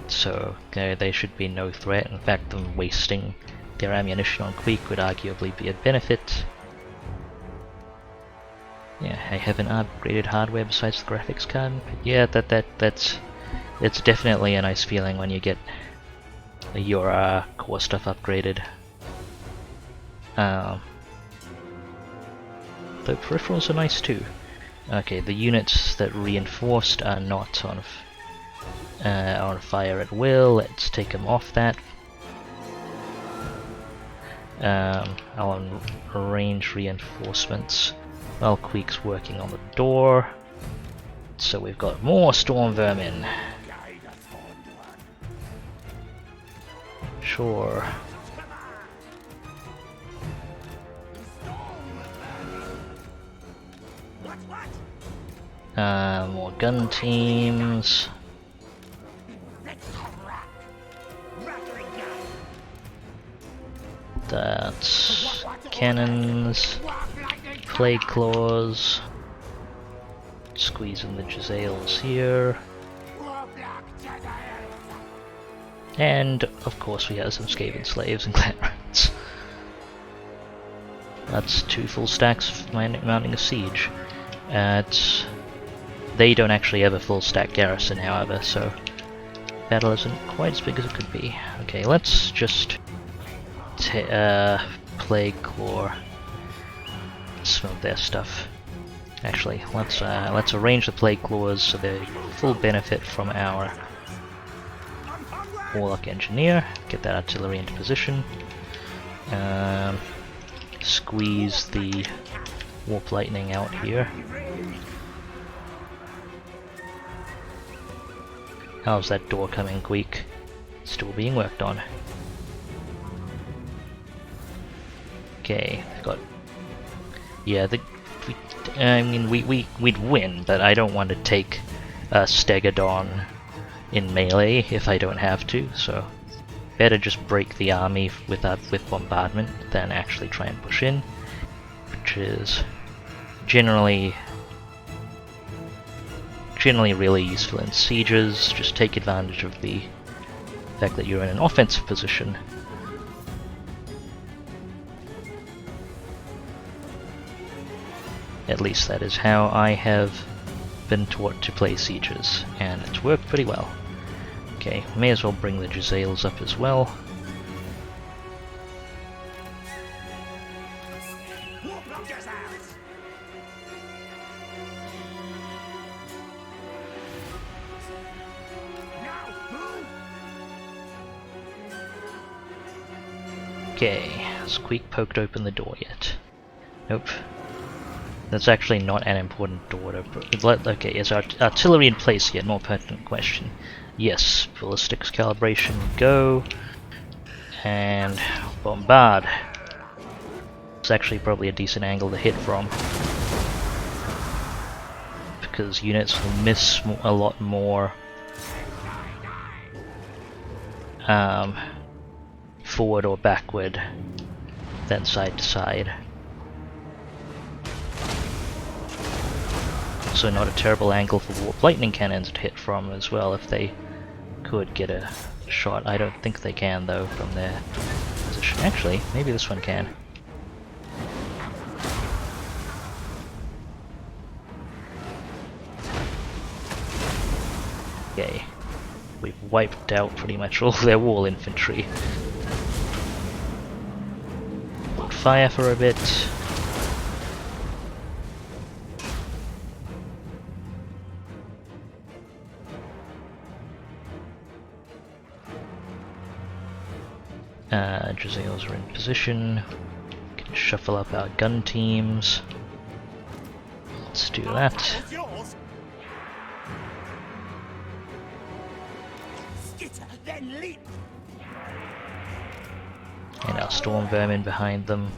So they should be no threat. In fact, them wasting their ammunition on Queek would arguably be a benefit. Yeah, I haven't upgraded hardware besides the graphics card. But yeah, that's it's definitely a nice feeling when you get your core stuff upgraded. Though peripherals are nice too. Okay, the units that reinforced are not on fire at will. Let's take them off that. I'll arrange reinforcements while Queek's working on the door. So we've got more storm vermin. Sure. More gun teams. That's cannons, plague claws. Squeeze in the Jezzails here. And of course we have some Skaven slaves and clan rats. That's 2 full stacks of mounting a siege. They don't actually have a full stack garrison, however, so battle isn't quite as big as it could be. Okay, let's just plague claw some of their stuff. Actually, let's arrange the plague claws so they full benefit from our warlock engineer. Get that artillery into position. Squeeze the warp lightning out here. How's that door coming, Queek? Still being worked on. Okay, we've got. Yeah, I mean, we'd win, but I don't want to take Stegodon in melee if I don't have to. So better just break the army with bombardment than actually try and push in, which is generally really useful in sieges. Just take advantage of the fact that you're in an offensive position. At least that is how I have been taught to play sieges, and it's worked pretty well. Okay, may as well bring the Jezzails up as well. Okay, has Queek poked open the door yet? Nope. That's actually not an important door to... Okay, is our artillery in place yet? More pertinent question. Yes, ballistics calibration, go. And bombard. It's actually probably a decent angle to hit from, because units will miss a lot more forward or backward than side to side. Also not a terrible angle for warp lightning cannons to hit from as well if they could get a shot. I don't think they can though from their position. Actually, maybe this one can. Okay, we've wiped out pretty much all their wall infantry. Hold fire for a bit. Jazales are in position. We can shuffle up our gun teams. Let's do that. Skitter, then leap. And our storm vermin behind them.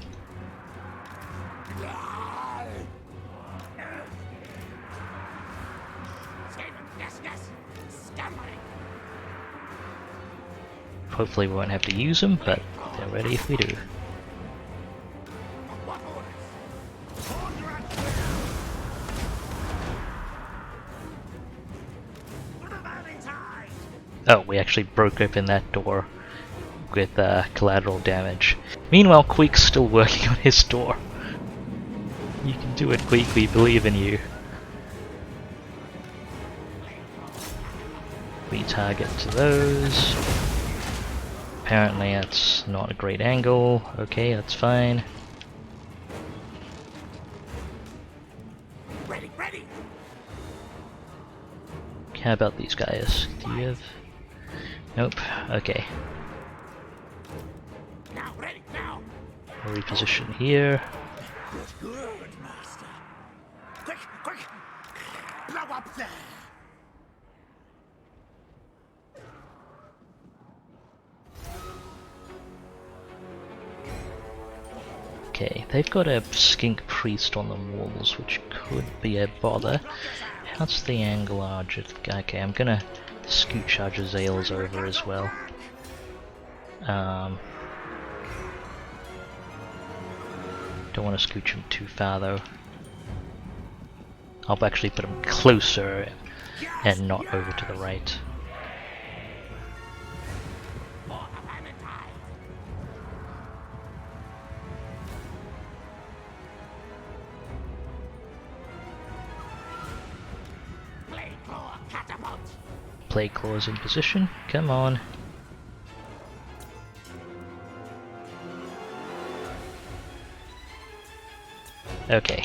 Hopefully we won't have to use them, but they're ready if we do. Oh, we actually broke open that door with collateral damage. Meanwhile, Queek's still working on his door. You can do it, Queek, we believe in you. Retarget to those. Apparently that's not a great angle. Okay, that's fine. Ready, ready. How about these guys? Do you have... Nope. Okay. Now, ready, now. I'll reposition here. Good, master. Quick, quick. Blow up there. Okay, they've got a skink priest on the walls, which could be a bother. How's the angle arch? Okay, I'm gonna scooch our Jazales over as well. Don't want to scooch them too far though. I'll actually put them closer and not over to the right. Plague claws in position. Come on. Okay.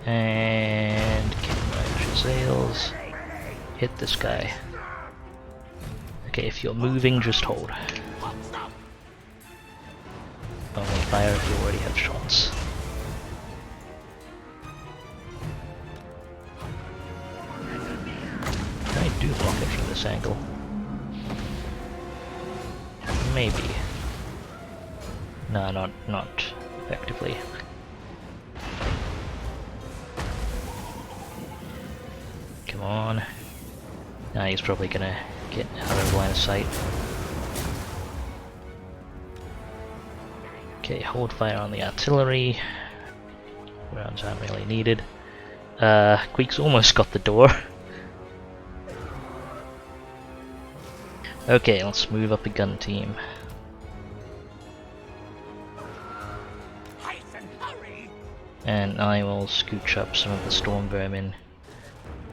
And kill my Jazales. Hit this guy. Okay, if you're moving, just hold. Only fire if you already have shots. Can I do block it from this angle? Maybe. No, not effectively. Come on. Now he's probably gonna get out of line of sight. Okay, hold fire on the artillery. Rounds aren't really needed. Queek's almost got the door. Okay, let's move up a gun team. And I will scooch up some of the storm vermin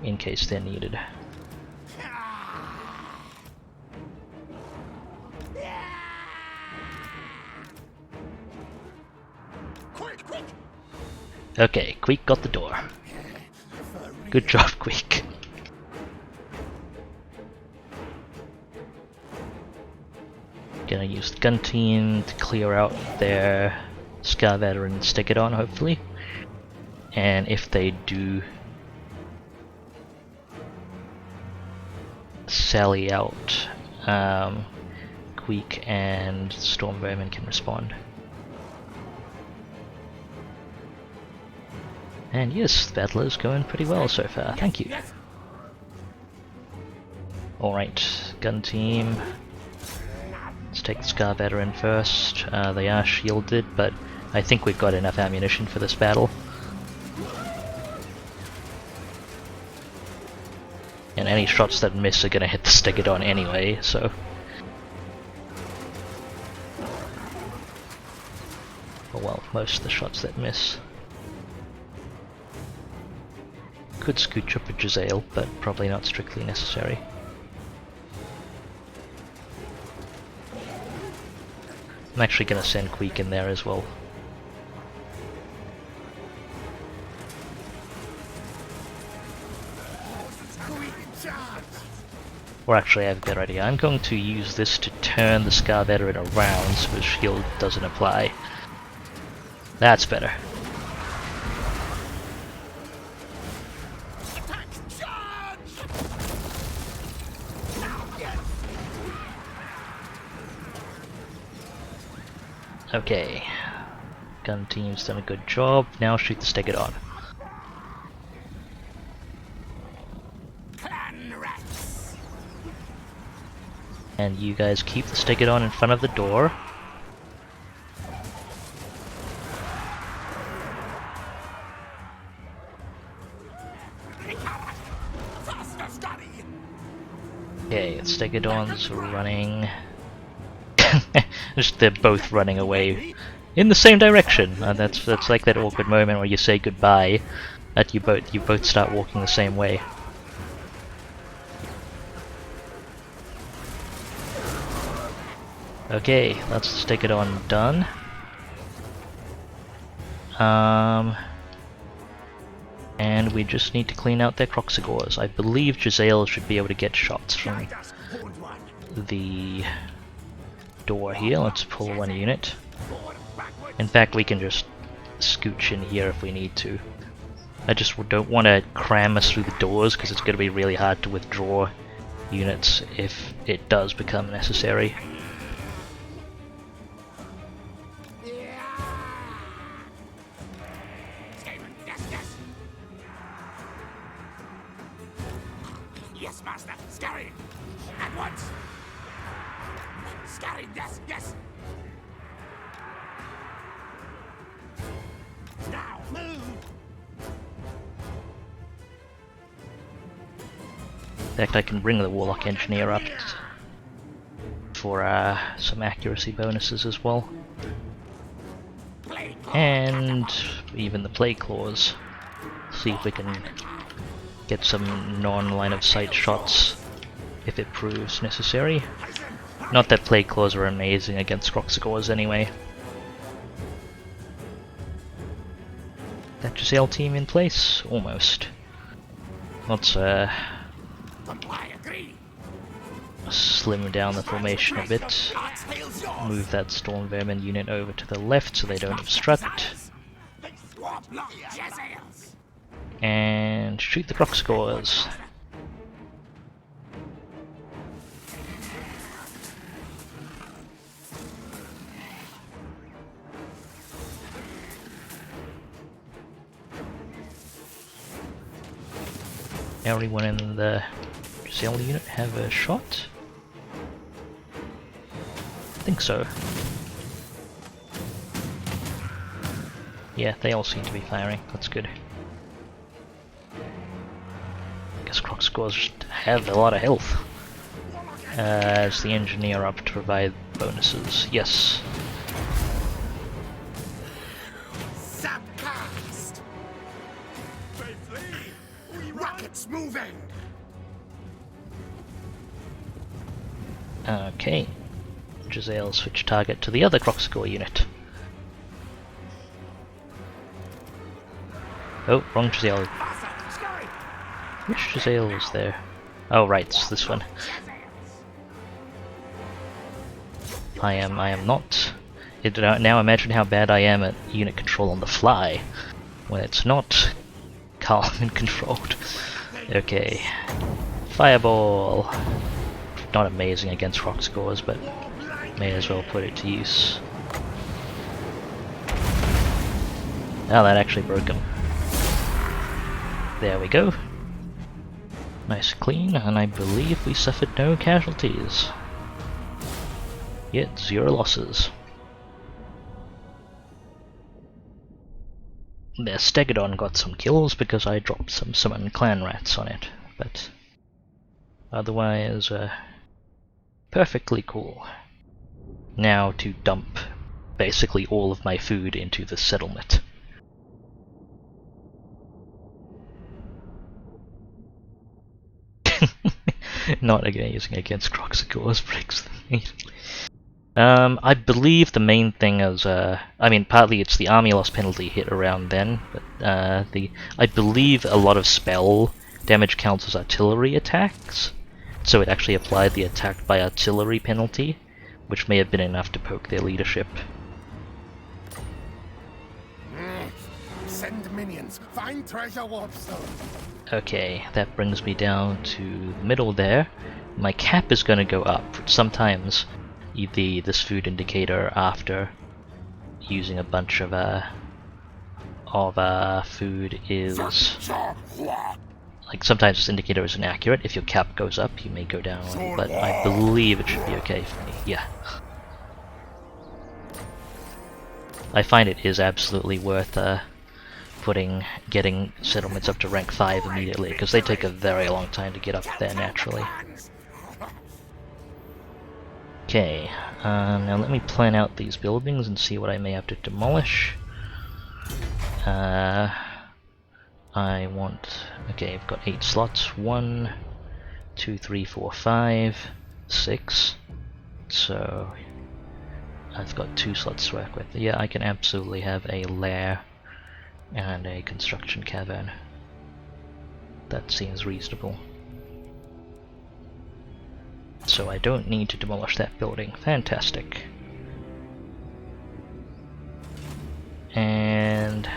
in case they're needed. Okay, Queek got the door. Good job, Queek. Gonna use the gun team to clear out their Scar Veteran and stick it on, hopefully. And if they do sally out, Queek and Storm Vermin can respond. And yes, the battle is going pretty well so far, thank you. Alright, gun team. Let's take the Scar Veteran first. They are shielded, but I think we've got enough ammunition for this battle. And any shots that miss are gonna hit the Stegodon anyway, so... Oh well, most of the shots that miss. Could scooch up a Jazale, but probably not strictly necessary. I'm actually gonna send Queek in there as well. Or actually, I have a better idea. I'm going to use this to turn the Scar Veteran around so his shield doesn't apply. That's better. Okay. Gun team's done a good job. Now shoot the Stegodon. And you guys keep the Stegodon in front of the door. Okay, the Stegodon's running. Just they're both running away in the same direction, and that's like that awkward moment where you say goodbye, that you both start walking the same way. Okay, that's the Stegodon done. And we just need to clean out their Croxagores. I believe Giselle should be able to get shots from the door here. Let's pull one unit. In fact, we can just scooch in here if we need to. I just don't want to cram us through the doors because it's going to be really hard to withdraw units if it does become necessary. Yes, master. Scurry. At once. Scurry. Yes, yes. Now move. In fact, I can bring the Warlock Engineer up for some accuracy bonuses as well. And even the Plague Claws. See if we can get some non-line of sight shots if it proves necessary. Not that Plague Claws are amazing against Croxagores anyway. That Giselle team in place? Almost. Let's slim down the formation a bit. Move that Storm Vermin unit over to the left so they don't obstruct. And shoot the Croxagores. Everyone in the Giselle unit have a shot? I think so. Yeah, they all seem to be firing. That's good. I guess Croxagores just have a lot of health. Is the Engineer up to provide bonuses? Yes. Subcast. Rockets moving. Okay. Giselle switch target to the other Croxagore unit. Oh, wrong Giselle. Which Giselle is there? Oh right, it's this one. I am not. Now imagine how bad I am at unit control on the fly, when it's not calm and controlled. Okay. Fireball! Not amazing against Croxagores, but may as well put it to use. Now that actually broke him. There we go. Nice and clean, and I believe we suffered no casualties. Yet 0 losses. Their Stegodon got some kills because I dropped some summon clan rats on it, but otherwise perfectly cool. Now to dump basically all of my food into the settlement. Not using against Croxagores breaks the meat. I believe the main thing is, I mean, partly it's the army loss penalty hit around then, but I believe a lot of spell damage counts as artillery attacks. so it actually applied the attack by artillery penalty, which may have been enough to poke their leadership. Send minions. Find treasure warpstone. Okay, that brings me down to the middle there. My cap is going to go up, which sometimes this food indicator after using a bunch of food is like sometimes this indicator is inaccurate. If your cap goes up, you may go down, but I believe it should be okay for me. Yeah. I find it is absolutely worth getting settlements up to rank 5 immediately, because they take a very long time to get up there naturally. Okay, now let me plan out these buildings and see what I may have to demolish. I want... okay, I've got 8 slots. 1, 2, 3, 4, 5, 6. So I've got 2 slots to work with. Yeah, I can absolutely have a lair and a construction cavern. That seems reasonable. So I don't need to demolish that building. Fantastic. And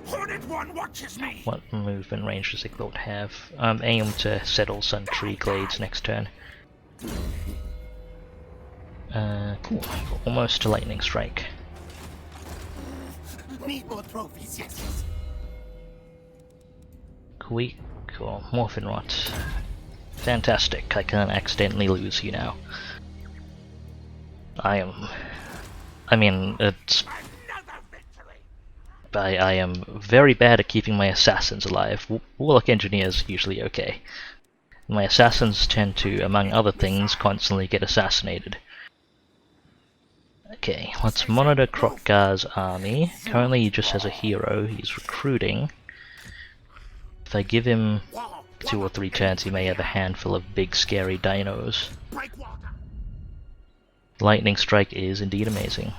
Hornet One watches me. what movement range does the build have? Aim to settle some tree glades next turn. Cool. Almost to lightning strike. Need more trophies, yes. Queek or Morphin Rot. Fantastic, I can't accidentally lose you now. I mean, it's... I am very bad at keeping my assassins alive. Warlock Engineer's usually okay. My assassins tend to, among other things, constantly get assassinated. Okay, let's monitor Krokgar's army. Currently he just has a hero, he's recruiting. If I give him 2 or 3 turns, he may have a handful of big scary dinos. Lightning Strike is indeed amazing.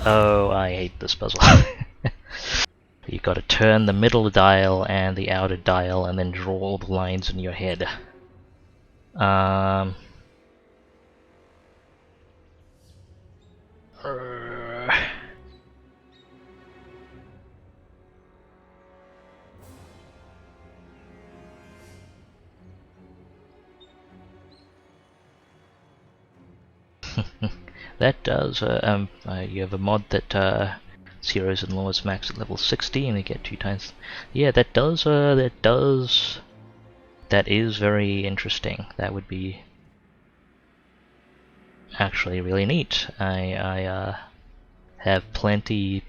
Oh, I hate this puzzle. You've got to turn the middle dial and the outer dial and then draw all the lines in your head. That does, you have a mod that zeros and laws max at level 60 and they get 2 times. Yeah, that is very interesting. That would be actually really neat. I have plenty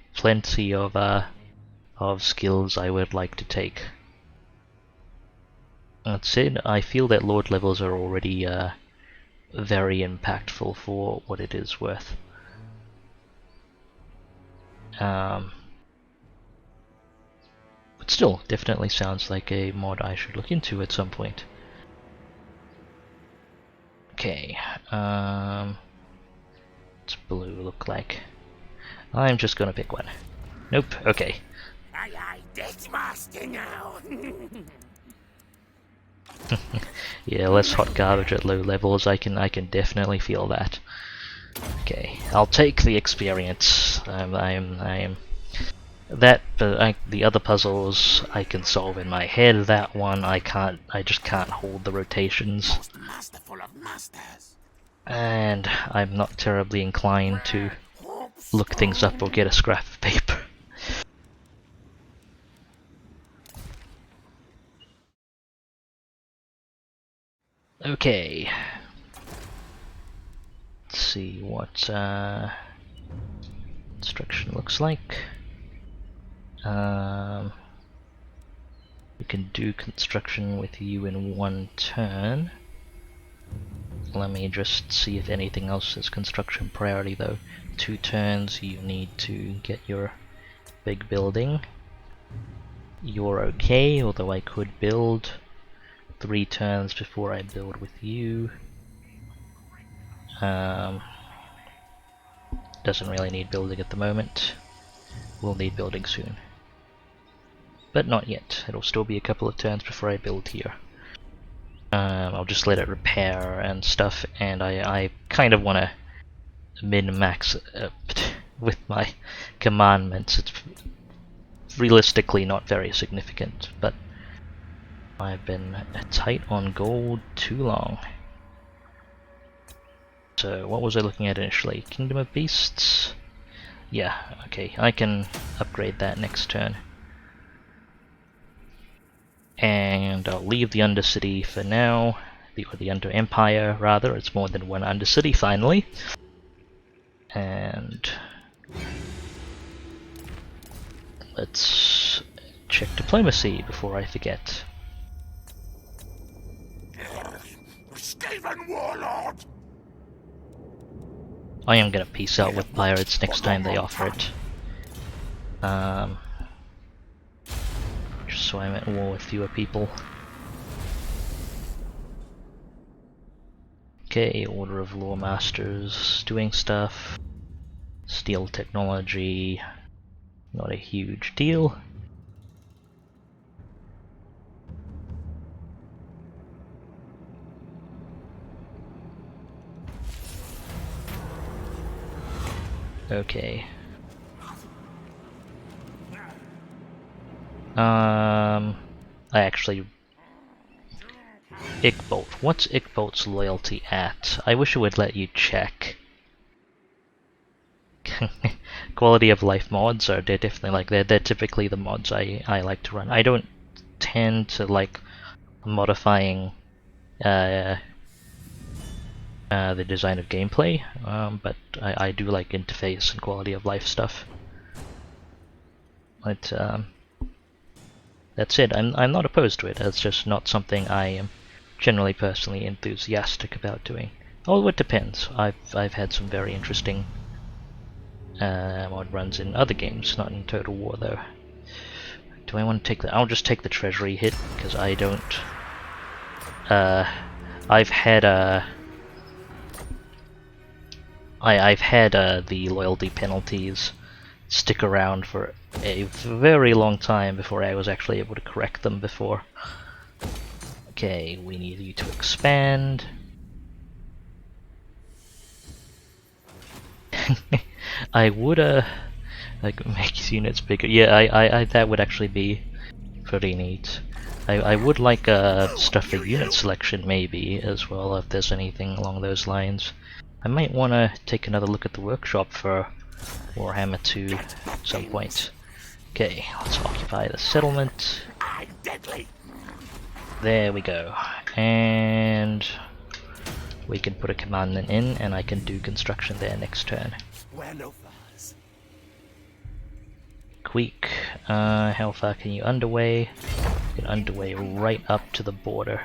of skills I would like to take. That said, I feel that Lord levels are already very impactful for what it is worth. But still, definitely sounds like a mod I should look into at some point. Okay, what's blue look like? I'm just gonna pick one. Nope, okay. Aye, death master now. Yeah, less hot garbage at low levels, I can definitely feel that. Okay, I'll take the experience. The other puzzles I can solve in my head. That one I can't. I just can't hold the rotations. Masterful of masters. And I'm not terribly inclined to look things up or get a scrap of paper. Okay. Let's see what construction looks like. We can do construction with you in 1 turn. Let me just see if anything else is construction priority though. 2 turns, you need to get your big building. You're okay, although I could build. 3 turns before I build with you. Doesn't really need building at the moment. We'll need building soon. but not yet. It'll still be a couple of turns before I build here. I'll just let it repair and stuff, and I kind of want to min-max with my commandments. It's realistically not very significant, but I've been tight on gold too long. So what was I looking at initially? Kingdom of Beasts? Yeah, okay, I can upgrade that next turn. And I'll leave the Undercity for now, or the Under Empire rather. It's more than one Undercity finally. And let's check diplomacy before I forget. Skaven warlord! I am gonna peace out with pirates next time they offer it. Just so I'm at war with fewer people. Okay, Order of Law Masters doing stuff. Steel technology, not a huge deal. Okay. I actually... Ickbolt. What's Ickbolt's loyalty at? I wish it would let you check. Quality of life mods are definitely like they're typically the mods I like to run. I don't tend to like modifying the design of gameplay, but I do like interface and quality of life stuff. But that's it. I'm not opposed to it. It's just not something I am generally personally enthusiastic about doing. Oh, it depends. I've had some very interesting mod runs in other games, not in Total War though. Do I want to take the? I'll just take the treasury hit because I don't. I've had I've had the loyalty penalties stick around for a very long time before I was actually able to correct them before. Okay, we need you to expand. I would like make units bigger. Yeah, I that would actually be pretty neat. I would like stuff for unit selection maybe as well if there's anything along those lines. I might want to take another look at the workshop for Warhammer II at some point. Okay, let's occupy the settlement. I'm deadly. There we go. And we can put a commandment in and I can do construction there next turn. Wear no furs. Queek, how far can you underway? You can underway right up to the border.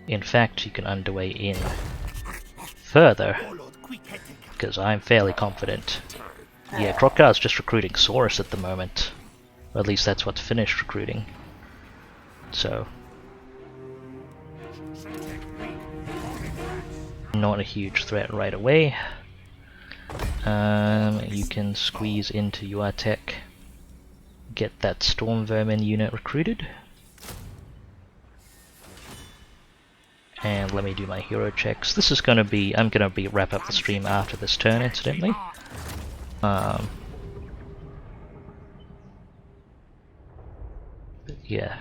In fact, you can underway in further, because I'm fairly confident. Yeah, Crocodile's just recruiting Saurus at the moment. Or at least that's what's finished recruiting. So, not a huge threat right away. You can squeeze into your tech, get that Storm Vermin unit recruited. And let me do my hero checks. This is gonna be, I'm gonna wrap up the stream after this turn, incidentally. But yeah.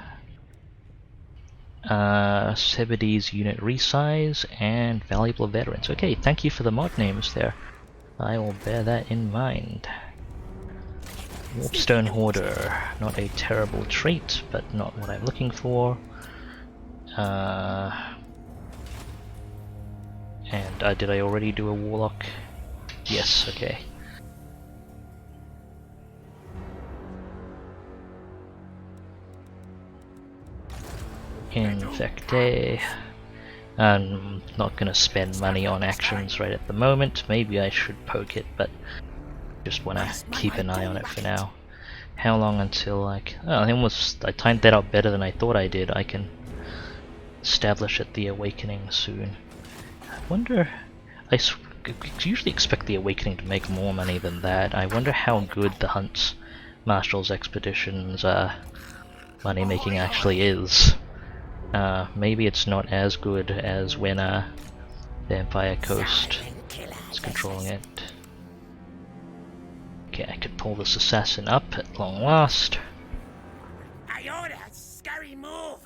Sebides unit resize and valuable veterans. Okay, thank you for the mod names there. I will bear that in mind. Warpstone Hoarder, not a terrible trait, but not what I'm looking for. And did I already do a Warlock? Yes, okay. Infecte. I'm not gonna spend money on actions right at the moment. Maybe I should poke it, but just wanna keep an eye on it for now. How long until like... Oh, I timed that out better than I thought I did. I can establish at the Awakening soon. I wonder... I usually expect the Awakening to make more money than that. I wonder how good the hunts Marshall's Expeditions money making actually is. Maybe it's not as good as when the Empire Coast is controlling it. Okay, I could pull this assassin up at long last. I order, scurry move.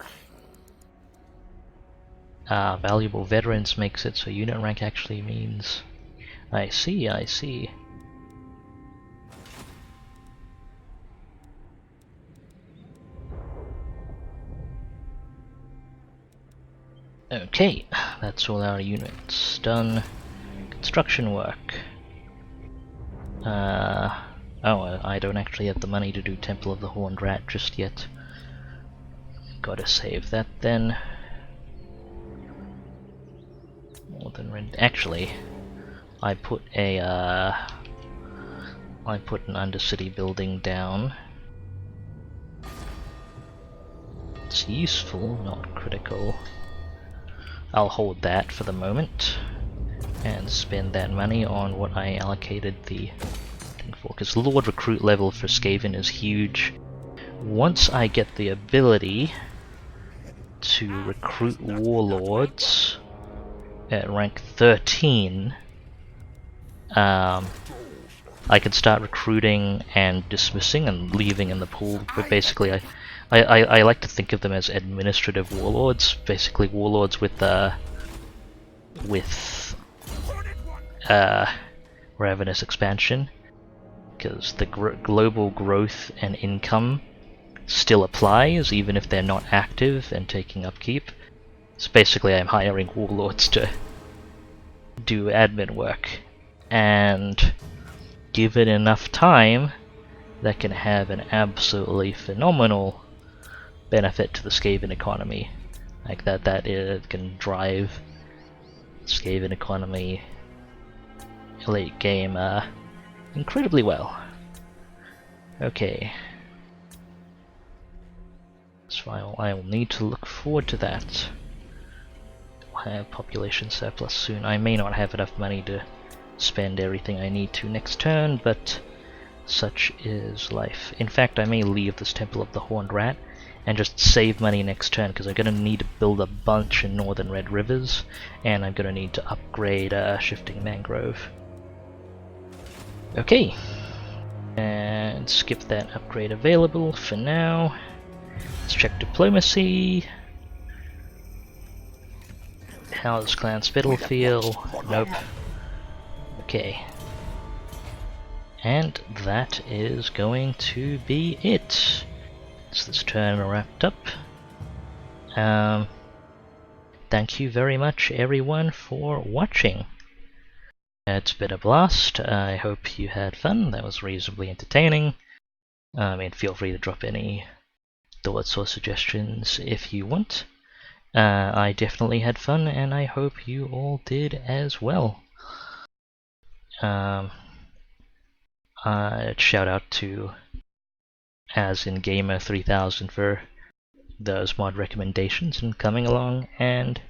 Valuable veterans makes it so unit rank actually means... I see, I see. Okay, that's all our units done. Construction work. I don't actually have the money to do Temple of the Horned Rat just yet. Gotta save that then. More than rent. Actually, I put an Undercity building down. It's useful, not critical. I'll hold that for the moment and spend that money on what I allocated the thing for, because Lord recruit level for Skaven is huge. Once I get the ability to recruit warlords at rank 13, I can start recruiting and dismissing and leaving in the pool, but basically I like to think of them as administrative warlords, basically warlords with ravenous expansion, because the global growth and income still applies even if they're not active and taking upkeep. So basically I'm hiring warlords to do admin work, and given enough time, that can have an absolutely phenomenal benefit to the Skaven economy. Like that it can drive Skaven economy late game incredibly well. Okay. So I will need to look forward to that. I'll have population surplus soon. I may not have enough money to spend everything I need to next turn, but such is life. In fact, I may leave this Temple of the Horned Rat and just save money next turn, because I'm going to need to build a bunch in Northern Red Rivers, and I'm going to need to upgrade Shifting Mangrove. Okay, and skip that upgrade available for now. Let's check diplomacy. How's Clan Spittle feel? Nope. Okay. And that is going to be it. So this turn wrapped up. Thank you very much everyone for watching. It's been a blast. I hope you had fun. That was reasonably entertaining. Feel free to drop any thoughts or suggestions if you want. I definitely had fun, and I hope you all did as well. Shout out to As in Gamer 3000 for those mod recommendations and coming along and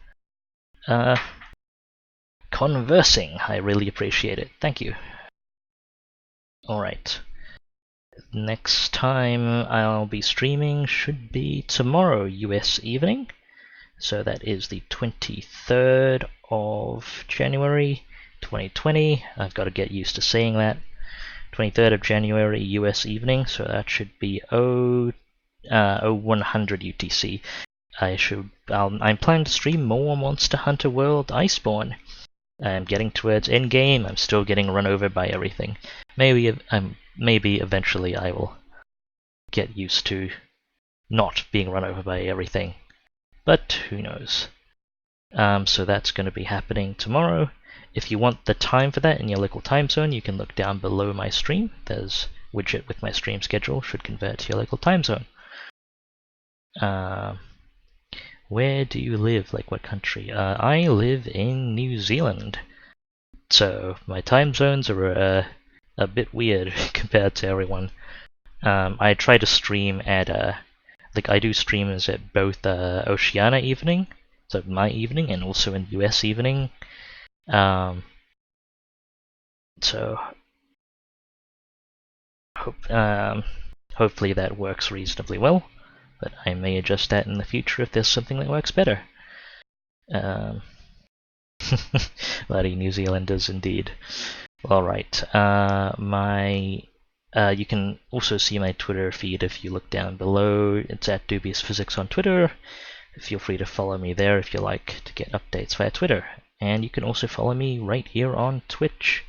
conversing. I really appreciate it. Thank you. Alright. Next time I'll be streaming should be tomorrow, US evening. So that is the 23rd of January 2020. I've got to get used to saying that. 23rd of January US evening, so that should be 0100 UTC. I'm planning to stream more Monster Hunter World Iceborne. I'm getting towards endgame. I'm still getting run over by everything. Maybe eventually I will get used to not being run over by everything, but who knows. So that's going to be happening tomorrow. If you want the time for that in your local time zone, you can look down below my stream. There's a widget with my stream schedule, should convert to your local time zone. Where do you live? Like what country? I live in New Zealand. So my time zones are a bit weird compared to everyone. I try to stream at I do streams at both Oceania evening, so my evening, and also in US evening. So hope hopefully that works reasonably well, but I may adjust that in the future if there's something that works better. Bloody New Zealanders indeed. Alright, you can also see my Twitter feed if you look down below. It's at DubiousPhysics on Twitter. Feel free to follow me there if you like to get updates via Twitter. And you can also follow me right here on Twitch.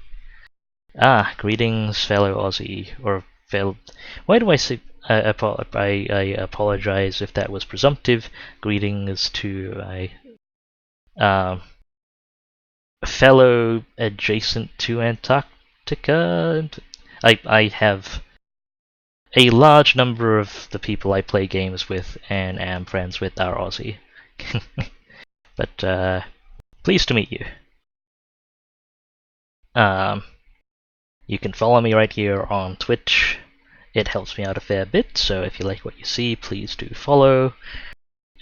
Greetings, fellow Aussie, or why do I say? I apologize if that was presumptive. Greetings to a fellow adjacent to Antarctica. I have a large number of the people I play games with and am friends with are Aussie. But pleased to meet you. You can follow me right here on Twitch. It helps me out a fair bit, so if you like what you see, please do follow.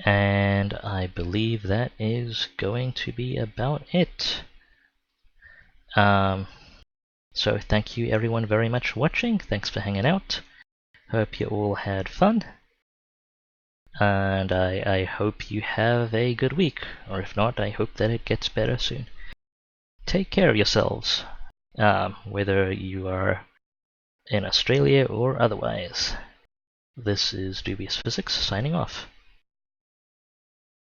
And I believe that is going to be about it. So thank you everyone very much for watching. Thanks for hanging out. Hope you all had fun. And I hope you have a good week. Or if not, I hope that it gets better soon. Take care of yourselves. Whether you are in Australia or otherwise. This is DubiousPhysics signing off.